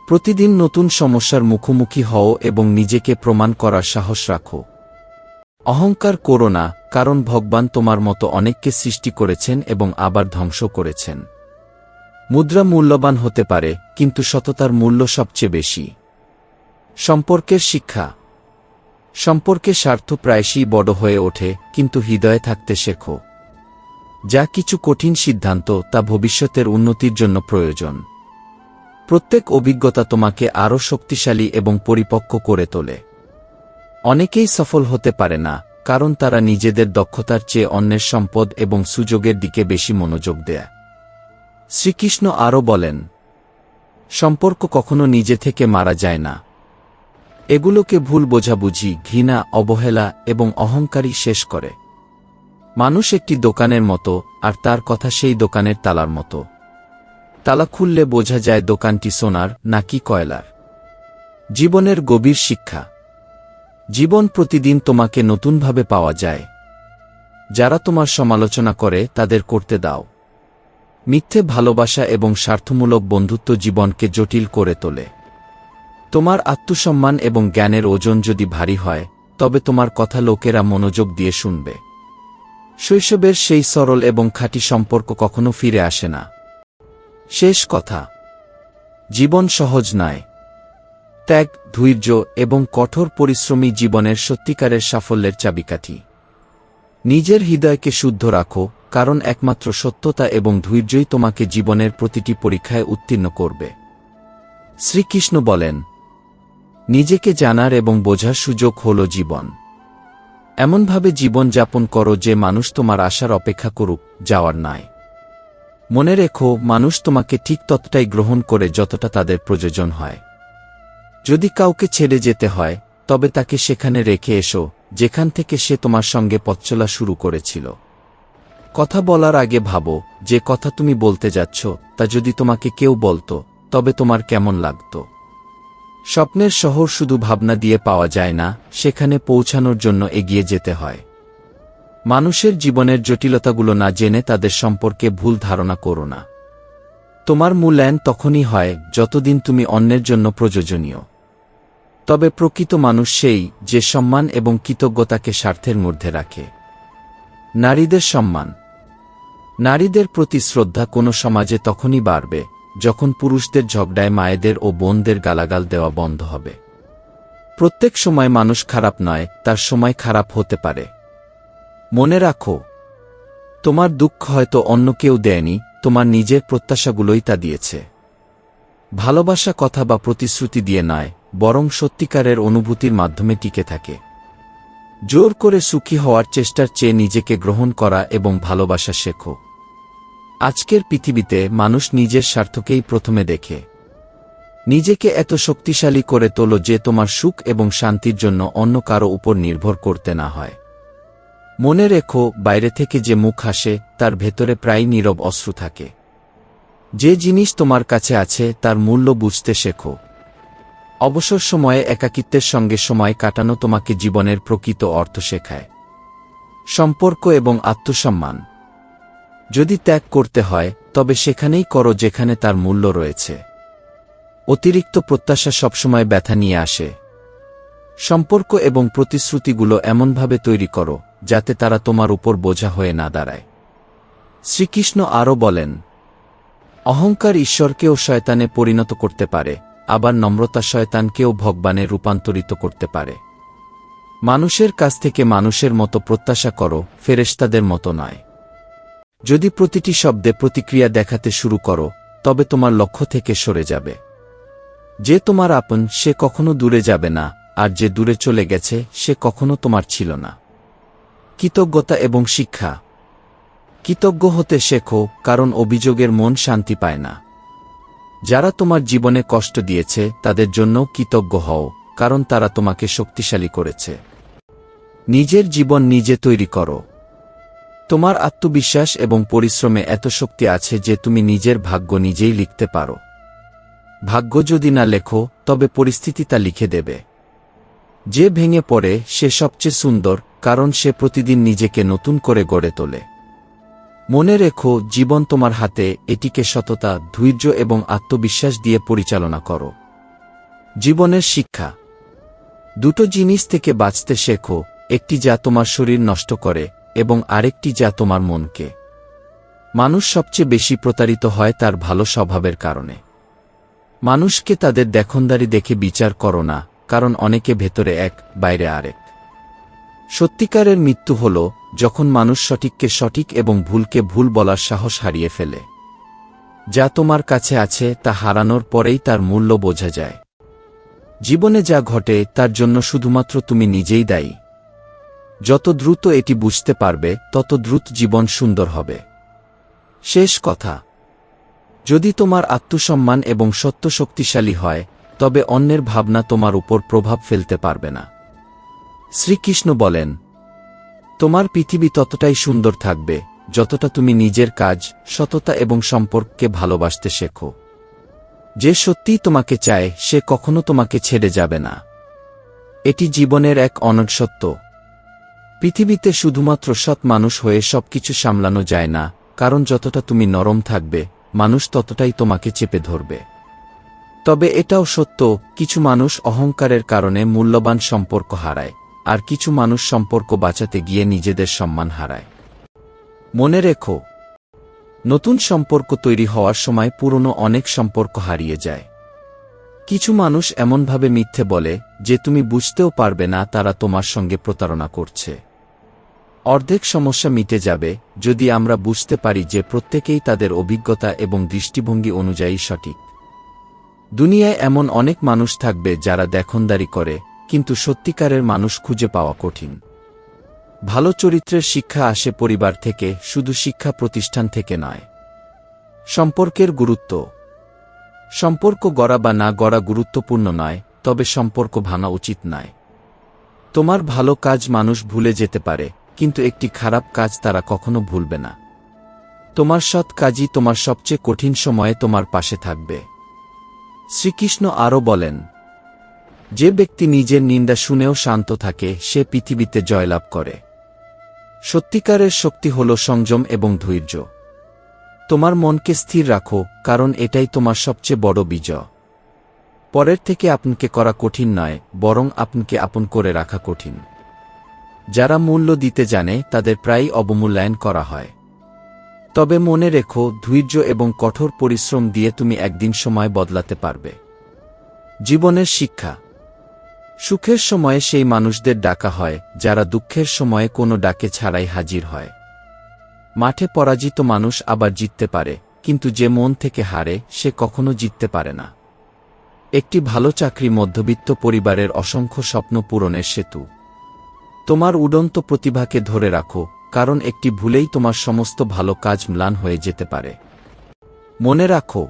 প্রতিদিন নতুন সমস্যার মুখোমুখি হও এবং নিজেকে প্রমাণ করার সাহস রাখো। অহংকার করো না, কারণ ভগবান তোমার মতো অনেককে সৃষ্টি করেছেন এবং আবার ধ্বংস করেছেন। মুদ্রা মূল্যবান হতে পারে, কিন্তু সততার মূল্য সবচেয়ে বেশি। সম্পর্কের শিক্ষা। সম্পর্কে স্বার্থ প্রায়শই বড় হয়ে ওঠে, কিন্তু হৃদয়ে থাকতে শেখো। যা কিছু কঠিন সিদ্ধান্ত, তা ভবিষ্যতের উন্নতির জন্য প্রয়োজন। প্রত্যেক অভিজ্ঞতা তোমাকে আরও শক্তিশালী এবং পরিপক্ক করে তোলে। অনেকেই সফল হতে পারে না, কারণ তারা নিজেদের দক্ষতার চেয়ে অন্যের সম্পদ এবং সুযোগের দিকে বেশি মনোযোগ দেয়। শ্রীকৃষ্ণ আরও বলেন, সম্পর্ক কখনো নিজে থেকে মারা যায় না। এগুলোকে ভুল বোঝাবুঝি, ঘৃণা, অবহেলা এবং অহংকারই শেষ করে। মানুষ একটি দোকানের মতো, আর তার কথা সেই দোকানের তালার মতো। তালা খুললে বোঝা যায় দোকানটি সোনার নাকি কয়লার। জীবনের গভীর শিক্ষা। জীবন প্রতিদিন তোমাকে নতুনভাবে পাওয়া যায়। যারা তোমার সমালোচনা করে তাদের করতে দাও। মিথ্যে ভালোবাসা এবং স্বার্থমূলক বন্ধুত্ব জীবনকে জটিল করে তোলে। তোমার আত্মসম্মান এবং জ্ঞানের ওজন যদি ভারী হয়, তবে তোমার কথা লোকেরা মনোযোগ দিয়ে শুনবে। শৈশবের সেই সরল এবং খাঁটি সম্পর্ক কখনো ফিরে আসে না। শেষ কথা, জীবন সহজ নয়। ত্যাগ, ধৈর্য এবং কঠোর পরিশ্রমী জীবনের সত্যিকারের সাফল্যের চাবিকাঠি। নিজের হৃদয়কে শুদ্ধ রাখো, কারণ একমাত্র সত্যতা এবং ধৈর্যই তোমাকে জীবনের প্রতিটি পরীক্ষায় উত্তীর্ণ করবে। শ্রীকৃষ্ণ বলেন, নিজেকে জানার এবং বোঝার সুযোগ হল জীবন। এমনভাবে জীবন যাপন করো যে মানুষ তোমার আশার অপেক্ষা করুক, যাওয়ার নয়। মনে রেখো, মানুষ তোমাকে ঠিক ততটাই গ্রহণ করে যতটা তাদের প্রয়োজন হয়। যদি কাউকে ছেড়ে যেতে হয়, তবে তাকে সেখানে রেখে এসো, যেখান থেকে সে তোমার সঙ্গে পথ চলা শুরু করেছিল। কথা বলার আগে ভাবো, যে কথা তুমি বলতে যাচ্ছ তা যদি তোমাকে কেউ বলতো, তবে তোমার কেমন লাগতো। স্বপ্নের শহর শুধু ভাবনা দিয়ে পাওয়া যায় না, সেখানে পৌঁছানোর জন্য এগিয়ে যেতে হয়। মানুষের জীবনের জটিলতাগুলো না জেনে তাদের সম্পর্কে ভুল ধারণা করো না। তোমার মূল্যায়ন তখনই হয় যতদিন তুমি অন্যের জন্য প্রয়োজনীয়। তবে প্রকৃত মানুষ সেই, যে সম্মান এবং কৃতজ্ঞতাকে স্বার্থের মধ্যে রাখে। নারীদের সম্মান। নারীদের প্রতি শ্রদ্ধা কোনো সমাজে তখনই বাড়বে, যখন পুরুষদের ঝগড়ায় মায়েদের ও বোনদের গালাগাল দেওয়া বন্ধ হবে। প্রত্যেক সময় মানুষ খারাপ নয়, তার সময় খারাপ হতে পারে। মনে রাখো, তোমার দুঃখ হয়তো অন্য কেউ দেয়নি, তোমার নিজের প্রত্যাশাগুলোই তা দিয়েছে। ভালোবাসা কথা বা প্রতিশ্রুতি দিয়ে নয়, বরং সত্যিকারের অনুভূতির মাধ্যমে টিকে থাকে। জোর করে সুখী হওয়ার চেষ্টার চেয়ে নিজেকে গ্রহণ করা এবং ভালোবাসা শেখো। আজকের পৃথিবীতে মানুষ নিজের স্বার্থকেই প্রথমে দেখে। নিজেকে এত শক্তিশালী করে তোলো যে তোমার সুখ এবং শান্তির জন্য অন্য কারো উপর নির্ভর করতে না হয়। মনে রেখো, বাইরে থেকে যে মুখ হাসে তার ভেতরে প্রায় নীরব অশ্রু থাকে। যে জিনিস তোমার কাছে আছে তার মূল্য বুঝতে শেখো। অবসর সময়ে একাকিত্বের সঙ্গে সময় কাটানো তোমাকে জীবনের প্রকৃত অর্থ শেখায়। সম্পর্ক এবং আত্মসম্মান যদি ত্যাগ করতে হয় তবে সেখানেই করো যেখানে তার মূল্য রয়েছে। অতিরিক্ত প্রত্যাশা সবসময় ব্যথা নিয়ে আসে। সম্পর্ক এবং প্রতিশ্রুতিগুলো এমনভাবে তৈরি করো যাতে তারা তোমার উপর বোঝা হয়ে না দাঁড়ায়। শ্রীকৃষ্ণ আরও বলেন, অহংকার ঈশ্বরকেও শয়তানে পরিণত করতে পারে, আবার নম্রতা শয়তানকেও ভগবানে রূপান্তরিত করতে পারে। মানুষের কাছ থেকে মানুষের মতো প্রত্যাশা করো, ফেরেশতাদের মতো নয়। যদি প্রতিটি শব্দে প্রতিক্রিয়া দেখাতে শুরু করো তবে তোমার লক্ষ্য থেকে সরে যাবে। যে তোমার আপন সে কখনো দূরে যাবে না, আর যে দূরে চলে গেছে সে কখনো তোমার ছিল না। কৃতজ্ঞতা এবং শিক্ষা। কৃতজ্ঞ হতে শেখো, কারণ অভিযোগের মন শান্তি পায় না। যারা তোমার জীবনে কষ্ট দিয়েছে তাদের জন্যও কৃতজ্ঞ হও, কারণ তারা তোমাকে শক্তিশালী করেছে। নিজের জীবন নিজে তৈরি করো। তোমার আত্মবিশ্বাস এবং পরিশ্রমে এত শক্তি আছে যে তুমি নিজের ভাগ্য নিজেই লিখতে পারো। ভাগ্য যদি না লেখো তবে পরিস্থিতি তা লিখে দেবে। যে ভেঙে পড়ে সে সবচেয়ে সুন্দর, কারণ সে প্রতিদিন নিজেকে নতুন করে গড়ে তোলে। মনে রেখো, জীবন তোমার হাতে, এটিকে সততা, ধৈর্য এবং আত্মবিশ্বাস দিয়ে পরিচালনা করো। জীবনের শিক্ষা। দুটো জিনিস থেকে বাঁচতে শেখো, একটি যা তোমার শরীর নষ্ট করে এবং আরেকটি যা তোমার মনকে। মানুষ সবচেয়ে বেশি প্রতারিত হয় তার ভালো স্বভাবের কারণে। মানুষকে তাদের দেখনদারি দেখে বিচার করো না, কারণ অনেকে ভেতরে এক, বাইরে আরেক। সত্যিকারের মৃত্যু হল যখন মানুষ সঠিককে সঠিক এবং ভুলকে ভুল বলার সাহস হারিয়ে ফেলে। যা তোমার কাছে আছে তা হারানোর পরেই তার মূল্য বোঝা যায়। জীবনে যা ঘটে তার জন্য শুধুমাত্র তুমি নিজেই দায়ী। যত দ্রুত এটি বুঝতে পারবে তত দ্রুত জীবন সুন্দর হবে। শেষ কথা, যদি তোমার আত্মসম্মান এবং সত্য শক্তিশালী হয় তবে অন্যের ভাবনা তোমার উপর প্রভাব ফেলতে পারবে না। শ্রীকৃষ্ণ বলেন, তোমার পৃথিবী ততটাই সুন্দর থাকবে যতটা তুমি নিজের কাজ, সততা এবং সম্পর্ককে ভালোবাসতে শেখো। যে সত্যিই তোমাকে চায় সে কখনো তোমাকে ছেড়ে যাবে না। এটি জীবনের এক অনড় সত্য। পৃথিবীতে শুধুমাত্র সৎ মানুষ হয়ে সবকিছু সামলানো যায় না, কারণ যতটা তুমি নরম থাকবে মানুষ ততটাই তোমাকে চেপে ধরবে। তবে এটাও সত্য, কিছু মানুষ অহংকারের কারণে মূল্যবান সম্পর্ক হারায়, আর কিছু মানুষ সম্পর্ক বাঁচাতে গিয়ে নিজেদের সম্মান হারায়। মনে রেখো, নতুন সম্পর্ক তৈরি হওয়ার সময় পুরনো অনেক সম্পর্ক হারিয়ে যায়। কিছু মানুষ এমনভাবে মিথ্যে বলে যে তুমি বুঝতেও পারবে না তারা তোমার সঙ্গে প্রতারণা করছে। অর্ধেক সমস্যা মিটে যাবে যদি আমরা বুঝতে পারি যে প্রত্যেকেই তাদের অভিজ্ঞতা এবং দৃষ্টিভঙ্গি অনুযায়ী সঠিক। দুনিয়ায় এমন অনেক মানুষ থাকবে যারা দেখনদারি করে, কিন্তু সত্যিকারের মানুষ খুঁজে পাওয়া কঠিন। ভালো চরিত্রের শিক্ষা আসে পরিবার থেকে, শুধু শিক্ষা প্রতিষ্ঠান থেকে নয়। সম্পর্কের গুরুত্ব। সম্পর্ক গড়া বা না গড়া গুরুত্বপূর্ণ নয়, তবে সম্পর্ক ভাঙা উচিত নয়। তোমার ভালো কাজ মানুষ ভুলে যেতে পারে, কিন্তু একটি খারাপ কাজ তারা কখনো ভুলবে না। তোমার সৎ কাজই তোমার সবচেয়ে কঠিন সময়ে তোমার পাশে থাকবে। শ্রীকৃষ্ণ আরও বলেন, যে ব্যক্তি নিজের নিন্দা শুনেও শান্ত থাকে সে পৃথিবীতে জয়লাভ করে। সত্যিকারের শক্তি হল সংযম এবং ধৈর্য। তোমার মনকে স্থির রাখো, কারণ এটাই তোমার সবচেয়ে বড় বিজয়। পরের থেকে আপনকে করা কঠিন নয়, বরং আপনকে আপন করে রাখা কঠিন। যারা মূল্য দিতে জানে তাদের প্রায়ই অবমূল্যায়ন করা হয়। তবে মনে রেখো, ধৈর্য এবং কঠোর পরিশ্রম দিয়ে তুমি একদিন সময় বদলাতে পারবে। জীবনের শিক্ষা। সুখের সময়ে সেই মানুষদের ডাকা হয় যারা দুঃখের সময়ে কোনো ডাকে ছাড়াই হাজির হয়। মাঠে পরাজিত মানুষ আবার জিততে পারে, কিন্তু যে মন থেকে হারে সে কখনো জিততে পারে না। একটি ভালো চাকরি মধ্যবিত্ত পরিবারের অসংখ্য স্বপ্ন পূরণের সেতু। তোমার উড়ন্ত প্রতিভাকে ধরে রাখো, কারণ একটি ভুলেই তোমার সমস্ত ভালো কাজ ম্লান হয়ে যেতে পারে। মনে রাখো,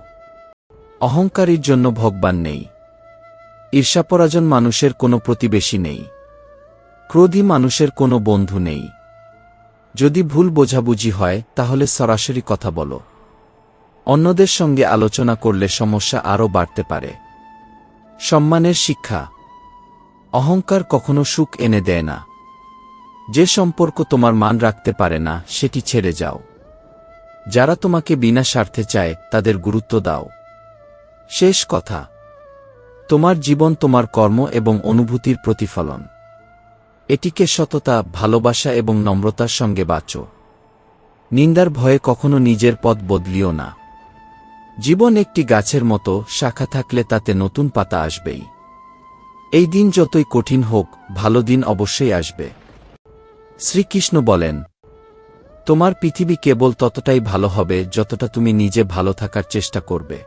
অহংকারীর জন্য ভগবান নেই। ঈর্ষাপরাজন মানুষের কোনো প্রতিবেশী নেই। ক্রোধী মানুষের কোনো বন্ধু নেই। যদি ভুল বোঝাবুঝি হয় তাহলে সরাসরি কথা বলো। অন্যদের সঙ্গে আলোচনা করলে সমস্যা আরও বাড়তে পারে। সম্মানের শিক্ষা। অহংকার কখনো সুখ এনে দেয় না। যে সম্পর্ক তোমার মান রাখতে পারে না সেটি ছেড়ে যাও। যারা তোমাকে বিনা স্বার্থে চায় তাদের গুরুত্ব দাও। শেষ কথা, তোমার জীবন তোমার কর্ম এবং অনুভূতির প্রতিফলন। এটিকে সততা, ভালোবাসা এবং নম্রতার সঙ্গে বাঁচো। নিন্দার ভয়ে কখনো নিজের পথ বদলিও না। জীবন একটি গাছের মতো, শাখা থাকলে তাতে নতুন পাতা আসবেই। এই দিন যতই কঠিন হোক, ভালো দিন অবশ্যই আসবে। শ্রীকৃষ্ণ বলেন, তোমার পৃথিবী কেবল ততটাই ভালো হবে যতটা তুমি নিজে ভালো থাকার চেষ্টা করবে।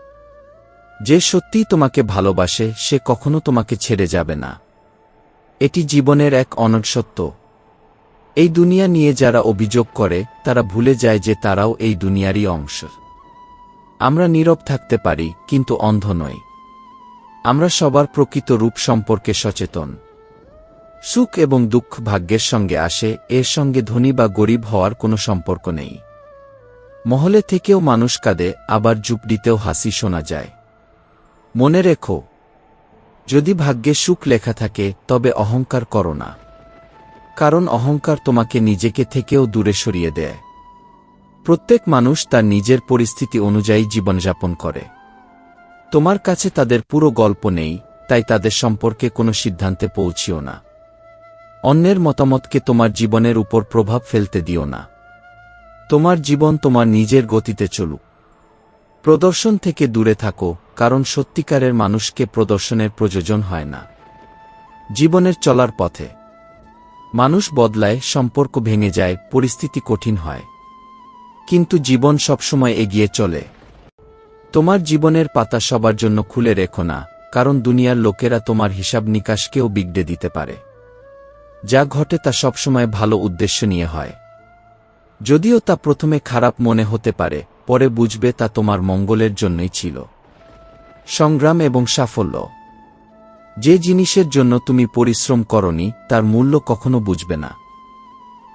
যে সত্যিই তোমাকে ভালোবাসে সে কখনো তোমাকে ছেড়ে যাবে না। এটি জীবনের এক অনন্য সত্য। এই দুনিয়া নিয়ে যারা অভিযোগ করে তারা ভুলে যায় যে তারাও এই দুনিয়ারই অংশ। আমরা নীরব থাকতে পারি, কিন্তু অন্ধ নই। আমরা সবার প্রকৃত রূপ সম্পর্কে সচেতন। সুখ এবং দুঃখ ভাগ্যের সঙ্গে আসে, এর সঙ্গে ধনী বা গরিব হওয়ার কোনো সম্পর্ক নেই। মহলে থেকেও মানুষ কাঁদে, আবার ঝুপড়িতেও হাসি শোনা যায়। মনে রেখো, যদি ভাগ্যে সুখ লেখা থাকে তবে অহংকার করো না, কারণ অহংকার তোমাকে নিজেকে থেকেও দূরে সরিয়ে দেয়। প্রত্যেক মানুষ তার নিজের পরিস্থিতি অনুযায়ী জীবনযাপন করে। তোমার কাছে তাদের পুরো গল্প নেই, তাই তাদের সম্পর্কে কোনো সিদ্ধান্তে পৌঁছিও না। অন্যের মতামতকে তোমার জীবনের উপর প্রভাব ফেলতে দিও না। তোমার জীবন তোমার নিজের গতিতে চলুক। প্রদর্শন থেকে দূরে থাকো, কারণ সত্যিকারের মানুষকে প্রদর্শনের প্রয়োজন হয় না। জীবনের চলার পথে মানুষ বদলায়, সম্পর্ক ভেঙে যায়, পরিস্থিতি কঠিন হয়, কিন্তু জীবন সবসময় এগিয়ে চলে। তোমার জীবনের পাতা সবার জন্য খুলে রেখো না, কারণ দুনিয়ার লোকেরা তোমার হিসাব নিকাশকেও বিগড়ে দিতে পারে। যা ঘটে তা সবসময় ভালো উদ্দেশ্য নিয়ে হয়। যদিও তা প্রথমে খারাপ মনে হতে পারে, পরে বুঝবে তা তোমার মঙ্গলের জন্যই ছিল। সংগ্রাম এবং সাফল্য। যে জিনিসের জন্য তুমি পরিশ্রম করনি তার মূল্য কখনো বুঝবে না।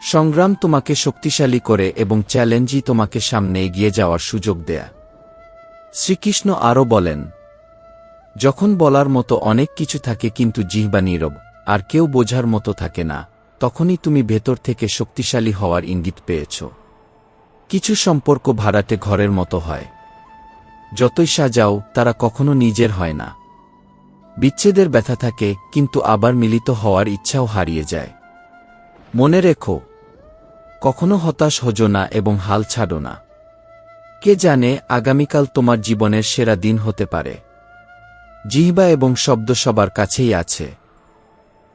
সংগ্রাম তোমাকে শক্তিশালী করে এবং চ্যালেঞ্জই তোমাকে সামনে এগিয়ে যাওয়ার সুযোগ দেয়। শ্রীকৃষ্ণ আরও বলেন, যখন বলার মতো অনেক কিছু থাকে কিন্তু জিহ্বা নীরব, আর কেউ বোঝার মতো থাকে না, তখনই তুমি ভেতর থেকে শক্তিশালী হওয়ার ইঙ্গিত পেয়েছ। কিছু সম্পর্ক ভাড়াটে ঘরের মতো হয়। যতই সাজাও তারা কখনো নিজের হয় না। বিচ্ছেদের ব্যথা থাকে, কিন্তু আবার মিলিত হওয়ার ইচ্ছাও হারিয়ে যায়। মনে রেখো, কখনো হতাশ হজো না এবং হাল ছাড়ো না। কে জানে আগামীকাল তোমার জীবনের সেরা দিন হতে পারে। জিহ্বা এবং শব্দ সবার কাছেই আছে,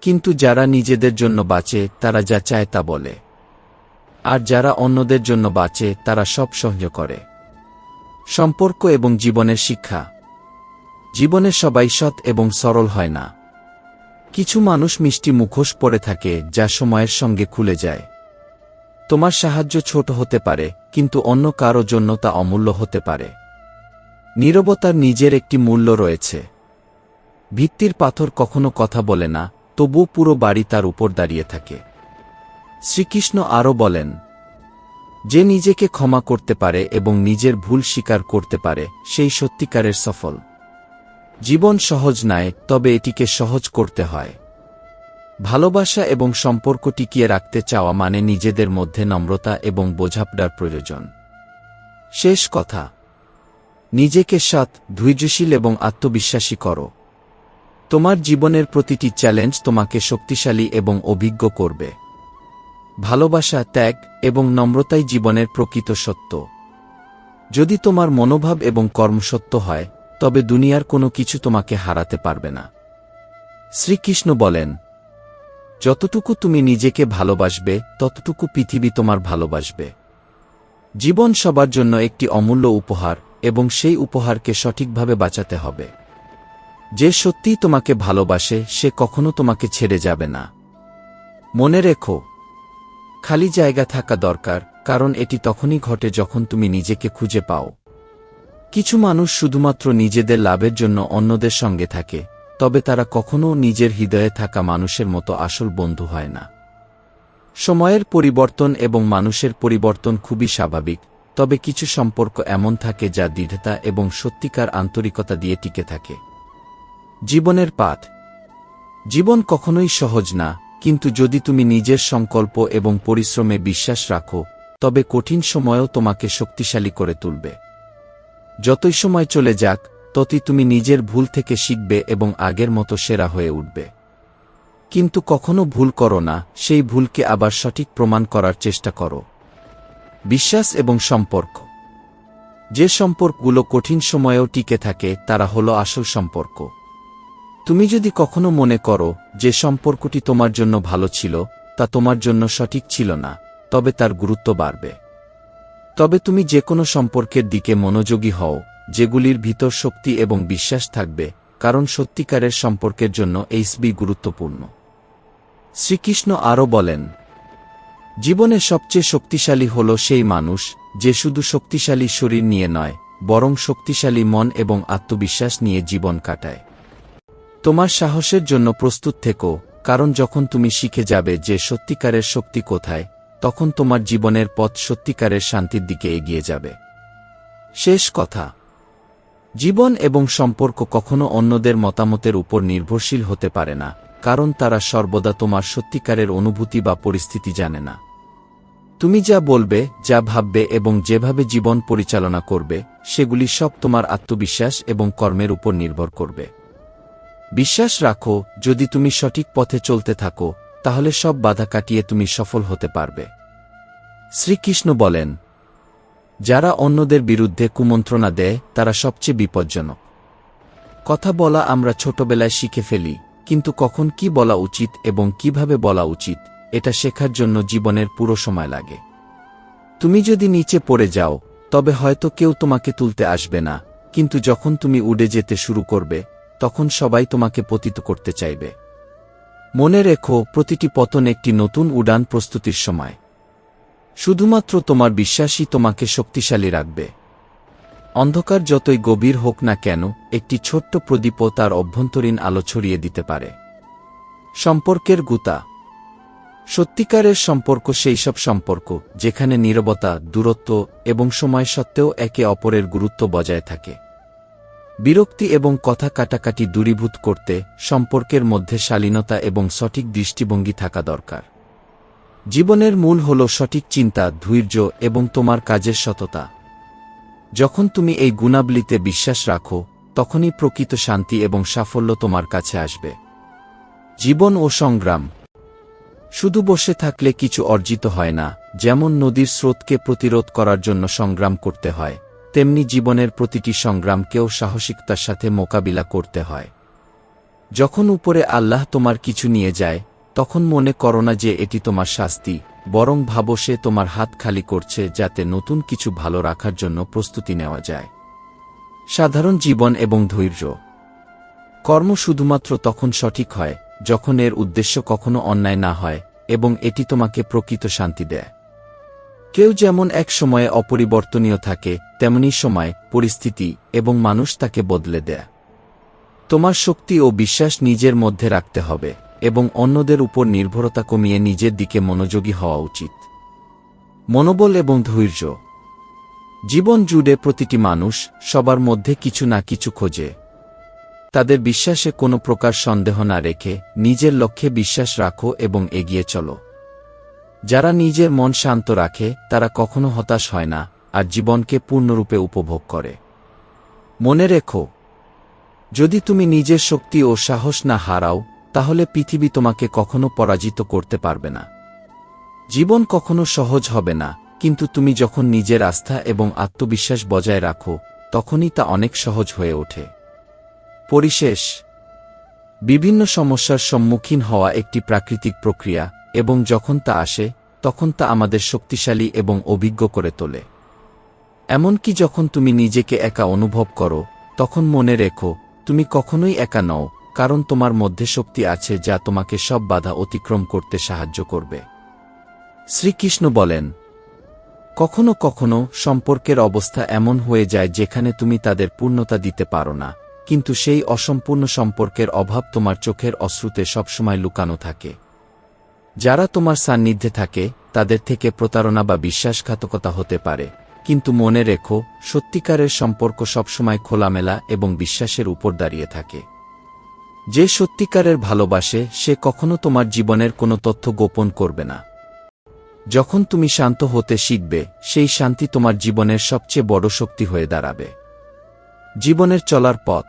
কিন্তু যারা নিজেদের জন্য বাঁচে তারা যা চায় তা বলে, আর যারা অন্যদের জন্য বাঁচে তারা সব সহ্য করে। সম্পর্ক এবং জীবনের শিক্ষা। জীবনে সবাই সৎ এবং সরল হয় না। কিছু মানুষ মিষ্টি মুখোশ পরে থাকে যা সময়ের সঙ্গে খুলে যায়। তোমার সাহায্য ছোট হতে পারে, কিন্তু অন্য কারো জন্য তা অমূল্য হতে পারে। নীরবতার নিজের একটি মূল্য রয়েছে। ভিত্তির পাথর কখনো কথা বলে না, তবুও পুরো বাড়ি তার উপর দাঁড়িয়ে থাকে। শ্রীকৃষ্ণ আরও বলেন, যে নিজেকে ক্ষমা করতে পারে এবং নিজের ভুল স্বীকার করতে পারে সেই সত্যিকারের সফল। জীবন সহজ নয়, তবে এটিকে সহজ করতে হয়। ভালোবাসা এবং সম্পর্ক টিকিয়ে রাখতে চাওয়া মানে নিজেদের মধ্যে নম্রতা এবং বোঝাপড়ার প্রয়োজন। শেষ কথা, নিজেকে সৎ, ধৈর্যশীল এবং আত্মবিশ্বাসী করো। তোমার জীবনের প্রতিটি চ্যালেঞ্জ তোমাকে শক্তিশালী এবং অভিজ্ঞ করবে। ভালোবাসা, ত্যাগ এবং নম্রতাই জীবনের প্রকৃত সত্য। যদি তোমার মনোভাব এবং কর্ম সত্য হয়, তবে দুনিয়ার কোনো কিছু তোমাকে হারাতে পারবে না। শ্রীকৃষ্ণ বলেন, যতটুকু তুমি নিজেকে ভালোবাসবে ততটুকু পৃথিবী তোমার ভালোবাসবে। জীবন সবার জন্য একটি অমূল্য উপহার এবং সেই উপহারকে সঠিকভাবে বাঁচাতে হবে। যে সত্যিই তোমাকে ভালোবাসে সে কখনো তোমাকে ছেড়ে যাবে না। মনে রেখো, খালি জায়গা থাকা দরকার, কারণ এটি তখনই ঘটে যখন তুমি নিজেকে খুঁজে পাও। কিছু মানুষ শুধুমাত্র নিজেদের লাভের জন্য অন্যদের সঙ্গে থাকে, তবে তারা কখনও নিজের হৃদয়ে থাকা মানুষের মতো আসল বন্ধু হয় না। সময়ের পরিবর্তন এবং মানুষের পরিবর্তন খুবই স্বাভাবিক, তবে কিছু সম্পর্ক এমন থাকে যা দৃঢ়তা এবং সত্যিকার আন্তরিকতা দিয়ে টিকে থাকে। জীবনের পাঠ। জীবন কখনোই সহজ না, কিন্তু যদি তুমি নিজের সংকল্প এবং পরিশ্রমে বিশ্বাস রাখো, তবে কঠিন সময়ও তোমাকে শক্তিশালী করে তুলবে। যতই সময় চলে যাক, ততই তুমি নিজের ভুল থেকে শিখবে এবং আগের মতো সেরা হয়ে উঠবে। কিন্তু কখনো ভুল করো না, সেই ভুলকে আবার সঠিক প্রমাণ করার চেষ্টা করো। বিশ্বাস এবং সম্পর্ক। যে সম্পর্কগুলো কঠিন সময়েও টিকে থাকে তারা হলো আসল সম্পর্ক। তুমি যদি কখনো মনে করো যে সম্পর্কটি তোমার জন্য ভালো ছিল, তা তোমার জন্য সঠিক ছিল না, তবে তার গুরুত্ব বাড়বে। তবে তুমি যে কোনো সম্পর্কের দিকে মনোযোগী হও, যেগুলির ভিতর শক্তি এবং বিশ্বাস থাকবে, কারণ সত্যিকারের সম্পর্কের জন্য এইসবি গুরুত্বপূর্ণ। শ্রীকৃষ্ণ আরও বলেন, জীবনে সবচেয়ে শক্তিশালী হল সেই মানুষ যে শুধু শক্তিশালী শরীর নিয়ে নয়, বরং শক্তিশালী মন এবং আত্মবিশ্বাস নিয়ে জীবন কাটায়। তোমার সাহসের জন্য প্রস্তুত থেকো, কারণ যখন তুমি শিখে যাবে যে সত্যিকারের শক্তি কোথায়, তখন তোমার জীবনের পথ সত্যিকারের শান্তির দিকে এগিয়ে যাবে। শেষ কথা, জীবন এবং সম্পর্ক কখনো অন্যদের মতামতের উপর নির্ভরশীল হতে পারে না, কারণ তারা সর্বদা তোমার সত্যিকারের অনুভূতি বা পরিস্থিতি জানে না। তুমি যা বলবে, যা ভাববে এবং যেভাবে জীবন পরিচালনা করবে, সেগুলি সব তোমার আত্মবিশ্বাস এবং কর্মের উপর নির্ভর করবে। বিশ্বাস রাখো, যদি তুমি সঠিক পথে চলতে থাকো, তাহলে সব বাধা কাটিয়ে তুমি সফল হতে পারবে। শ্রীকৃষ্ণ বলেন, যারা অন্যদের বিরুদ্ধে কুমন্ত্রণা দেয় তারা সবচেয়ে বিপজ্জনক। কথা বলা আমরা ছোটবেলায় শিখে ফেলি, কিন্তু কখন কি বলা উচিত এবং কিভাবে বলা উচিত, এটা শেখার জন্য জীবনের পুরো সময় লাগে। তুমি যদি নিচে পড়ে যাও, তবে হয়তো কেউ তোমাকে তুলতে আসবে না, কিন্তু যখন তুমি উড়ে যেতে শুরু করবে, তখন সবাই তোমাকে পতিত করতে চাইবে। মনে রেখো, প্রতিটি পতন একটি নতুন উড়ান প্রস্তুতির সময়। শুধুমাত্র তোমার বিশ্বাসই তোমাকে শক্তিশালী রাখবে। অন্ধকার যতই গভীর হোক না কেন, একটি ছোট্ট প্রদীপও তার অভ্যন্তরীণ আলো ছড়িয়ে দিতে পারে। সম্পর্কের গুতা। সত্যিকারের সম্পর্ক সেইসব সম্পর্ক যেখানে নীরবতা, দূরত্ব এবং সময় সত্ত্বেও একে অপরের গুরুত্ব বজায় থাকে। বিরক্তি এবং কথা কাটাকাটি দূরীভূত করতে সম্পর্কের মধ্যে শালীনতা এবং সঠিক দৃষ্টিভঙ্গি থাকা দরকার। জীবনের মূল হল সঠিক চিন্তা, ধৈর্য এবং তোমার কাজের সততা। যখন তুমি এই গুণাবলীতে বিশ্বাস রাখো, তখনই প্রকৃত শান্তি এবং সাফল্য তোমার কাছে আসবে। জীবন ও সংগ্রাম। শুধু বসে থাকলে কিছু অর্জিত হয় না। যেমন নদীর স্রোতকে প্রতিরোধ করার জন্য সংগ্রাম করতে হয়, তেমনি জীবনের প্রতিটি সংগ্রামকেও সাহসিকতার সাথে মোকাবিলা করতে হয়। যখন উপরে আল্লাহ তোমার কিছু নিয়ে যায়, তখন মনে করো না যে এটি তোমার শাস্তি, বরং ভাবো সে তোমার হাত খালি করছে যাতে নতুন কিছু ভালো রাখার জন্য প্রস্তুতি নেওয়া যায়। সাধারণ জীবন এবং ধৈর্য। কর্ম শুধুমাত্র তখন সঠিক হয় যখন এর উদ্দেশ্য কখনো অন্যায় না হয় এবং এটি তোমাকে প্রকৃত শান্তি দেয়। কেউ যেমন এক সময়ে অপরিবর্তনীয় থাকে, তেমনি সময়, পরিস্থিতি এবং মানুষ তাকে বদলে দেয়। তোমার শক্তি ও বিশ্বাস নিজের মধ্যে রাখতে হবে এবং অন্যদের উপর নির্ভরতা কমিয়ে নিজের দিকে মনোযোগী হওয়া উচিত। মনোবল এবং ধৈর্য। জীবন জুড়ে প্রতিটি মানুষ সবার মধ্যে কিছু না কিছু খোঁজে। তাদের বিশ্বাসে কোনো প্রকার সন্দেহ না রেখে নিজের লক্ষ্যে বিশ্বাস রাখো এবং এগিয়ে চলো। যারা নিজের মন শান্ত রাখে তারা কখনো হতাশ হয় না আর জীবনকে পূর্ণরূপে উপভোগ করে। মনে রেখো, যদি তুমি নিজের শক্তি ও সাহস না হারাও, তাহলে পৃথিবী তোমাকে কখনো পরাজিত করতে পারবে না। জীবন কখনো সহজ হবে না, কিন্তু তুমি যখন নিজের আস্থা এবং আত্মবিশ্বাস বজায় রাখো, তখনই তা অনেক সহজ হয়ে ওঠে। পরিশেষ, বিভিন্ন সমস্যার সম্মুখীন হওয়া একটি প্রাকৃতিক প্রক্রিয়া এবং যখন তা আসে, তখন তা আমাদের শক্তিশালী এবং অভিজ্ঞ করে তোলে। এমনকি যখন তুমি নিজেকে একা অনুভব করো, তখন মনে রেখো, তুমি কখনোই একা নও, কারণ তোমার মধ্যে শক্তি আছে যা তোমাকে সব বাধা অতিক্রম করতে সাহায্য করবে। শ্রীকৃষ্ণ বলেন, কখনো কখনো সম্পর্কের অবস্থা এমন হয়ে যায় যেখানে তুমি তাদের পূর্ণতা দিতে পারো না, কিন্তু সেই অসম্পূর্ণ সম্পর্কের অভাব তোমার চোখের অশ্রুতে সবসময় লুকানো থাকে। যারা তোমার সান্নিধ্যে থাকে তাদের থেকে প্রতারণা বা বিশ্বাসঘাতকতা হতে পারে, কিন্তু মনে রেখো, সত্যিকারের সম্পর্ক সবসময় খোলামেলা এবং বিশ্বাসের উপর দাঁড়িয়ে থাকে। যে সত্যিকারের ভালোবাসে সে কখনো তোমার জীবনের কোনো তথ্য গোপন করবে না। যখন তুমি শান্ত হতে শিখবে, সেই শান্তি তোমার জীবনের সবচেয়ে বড় শক্তি হয়ে দাঁড়াবে। জীবনের চলার পথ।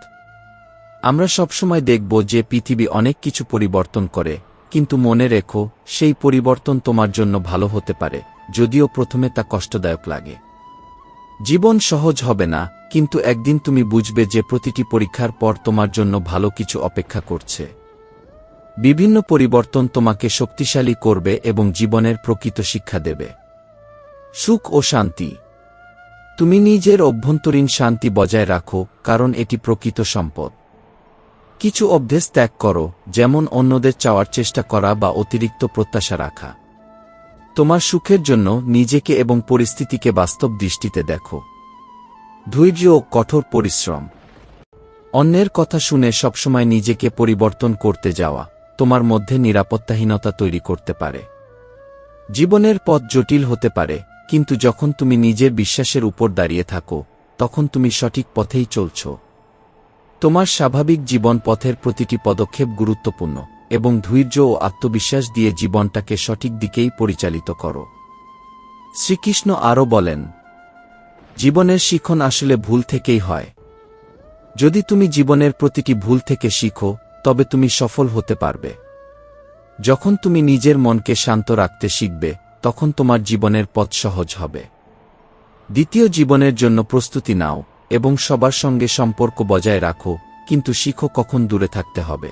আমরা সবসময় দেখব যে পৃথিবী অনেক কিছু পরিবর্তন করে, কিন্তু মনে রেখো, সেই পরিবর্তন তোমার জন্য ভালো হতে পারে, যদিও প্রথমে তা কষ্টদায়ক লাগে। জীবন সহজ হবে না, কিন্তু একদিন তুমি বুঝবে যে প্রতিটি পরীক্ষার পর তোমার জন্য ভালো কিছু অপেক্ষা করছে। বিভিন্ন পরিবর্তন তোমাকে শক্তিশালী করবে এবং জীবনের প্রকৃত শিক্ষা দেবে। সুখ ও শান্তি। তুমি নিজের অভ্যন্তরীণ শান্তি বজায় রাখো, কারণ এটি প্রকৃত সম্পদ। কিছু অভ্যেস ত্যাগ করো, যেমন অন্যদের চাওয়ার চেষ্টা করা বা অতিরিক্ত প্রত্যাশা রাখা। তোমার সুখের জন্য নিজেকে এবং পরিস্থিতিকে বাস্তব দৃষ্টিতে দেখো। ধৈর্য ও কঠোর পরিশ্রম। অন্যের কথা শুনে সবসময় নিজেকে পরিবর্তন করতে যাওয়া তোমার মধ্যে নিরাপত্তাহীনতা তৈরি করতে পারে। জীবনের পথ জটিল হতে পারে, কিন্তু যখন তুমি নিজের বিশ্বাসের উপর দাঁড়িয়ে থাকো, তখন তুমি সঠিক পথেই চলছ। তোমার স্বাভাবিক জীবন পথের প্রতিটি পদক্ষেপ গুরুত্বপূর্ণ, এবং ধৈর্য ও আত্মবিশ্বাস দিয়ে জীবনটাকে সঠিক দিকেই পরিচালিত করো। শ্রীকৃষ্ণ আরও বলেন, জীবনের শিখন আসলে ভুল থেকেই হয়। যদি তুমি জীবনের প্রতিটি ভুল থেকে শিখো, তবে তুমি সফল হতে পারবে। যখন তুমি নিজের মনকে শান্ত রাখতে শিখবে, তখন তোমার জীবনের পথ সহজ হবে। দ্বিতীয় জীবনের জন্য প্রস্তুতি নাও, এবং সবার সঙ্গে সম্পর্ক বজায় রাখো, কিন্তু শিখো কখন দূরে থাকতে হবে।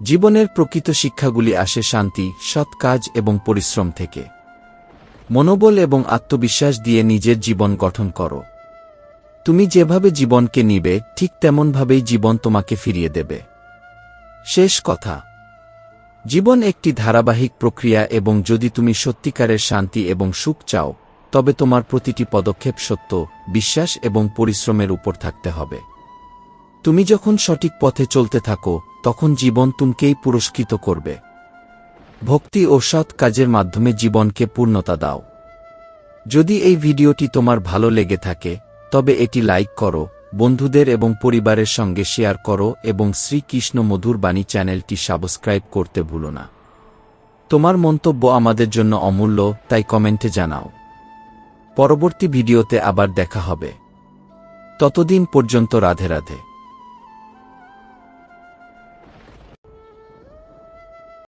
জীবনের প্রকৃত শিক্ষাগুলি আসে শান্তি, সৎ কাজ এবং পরিশ্রম থেকে। মনোবল এবং আত্মবিশ্বাস দিয়ে নিজের জীবন গঠন করো। তুমি যেভাবে জীবনকে নিবে, ঠিক তেমনভাবেই জীবন তোমাকে ফিরিয়ে দেবে। শেষ কথা, জীবন একটি ধারাবাহিক প্রক্রিয়া এবং যদি তুমি সত্যিকারের শান্তি এবং সুখ চাও, তবে তোমার প্রতিটি পদক্ষেপ সত্য, বিশ্বাস এবং পরিশ্রমের উপর থাকতে হবে। তুমি যখন সঠিক পথে চলতে থাকো, তখন জীবন তোমাকেই পুরস্কৃত করবে। ভক্তি ও সৎ কাজের মাধ্যমে জীবনকে পূর্ণতা দাও। যদি এই ভিডিওটি তোমার ভালো লেগে থাকে, তবে এটি লাইক করো, বন্ধুদের এবং পরিবারের সঙ্গে শেয়ার করো এবং শ্রীকৃষ্ণ মধুর বাণী চ্যানেলটি সাবস্ক্রাইব করতে ভুলো না। তোমার মন্তব্য আমাদের জন্য অমূল্য, তাই কমেন্টে জানাও। পরবর্তী ভিডিওতে আবার দেখা হবে। ততদিন পর্যন্ত রাধে রাধে।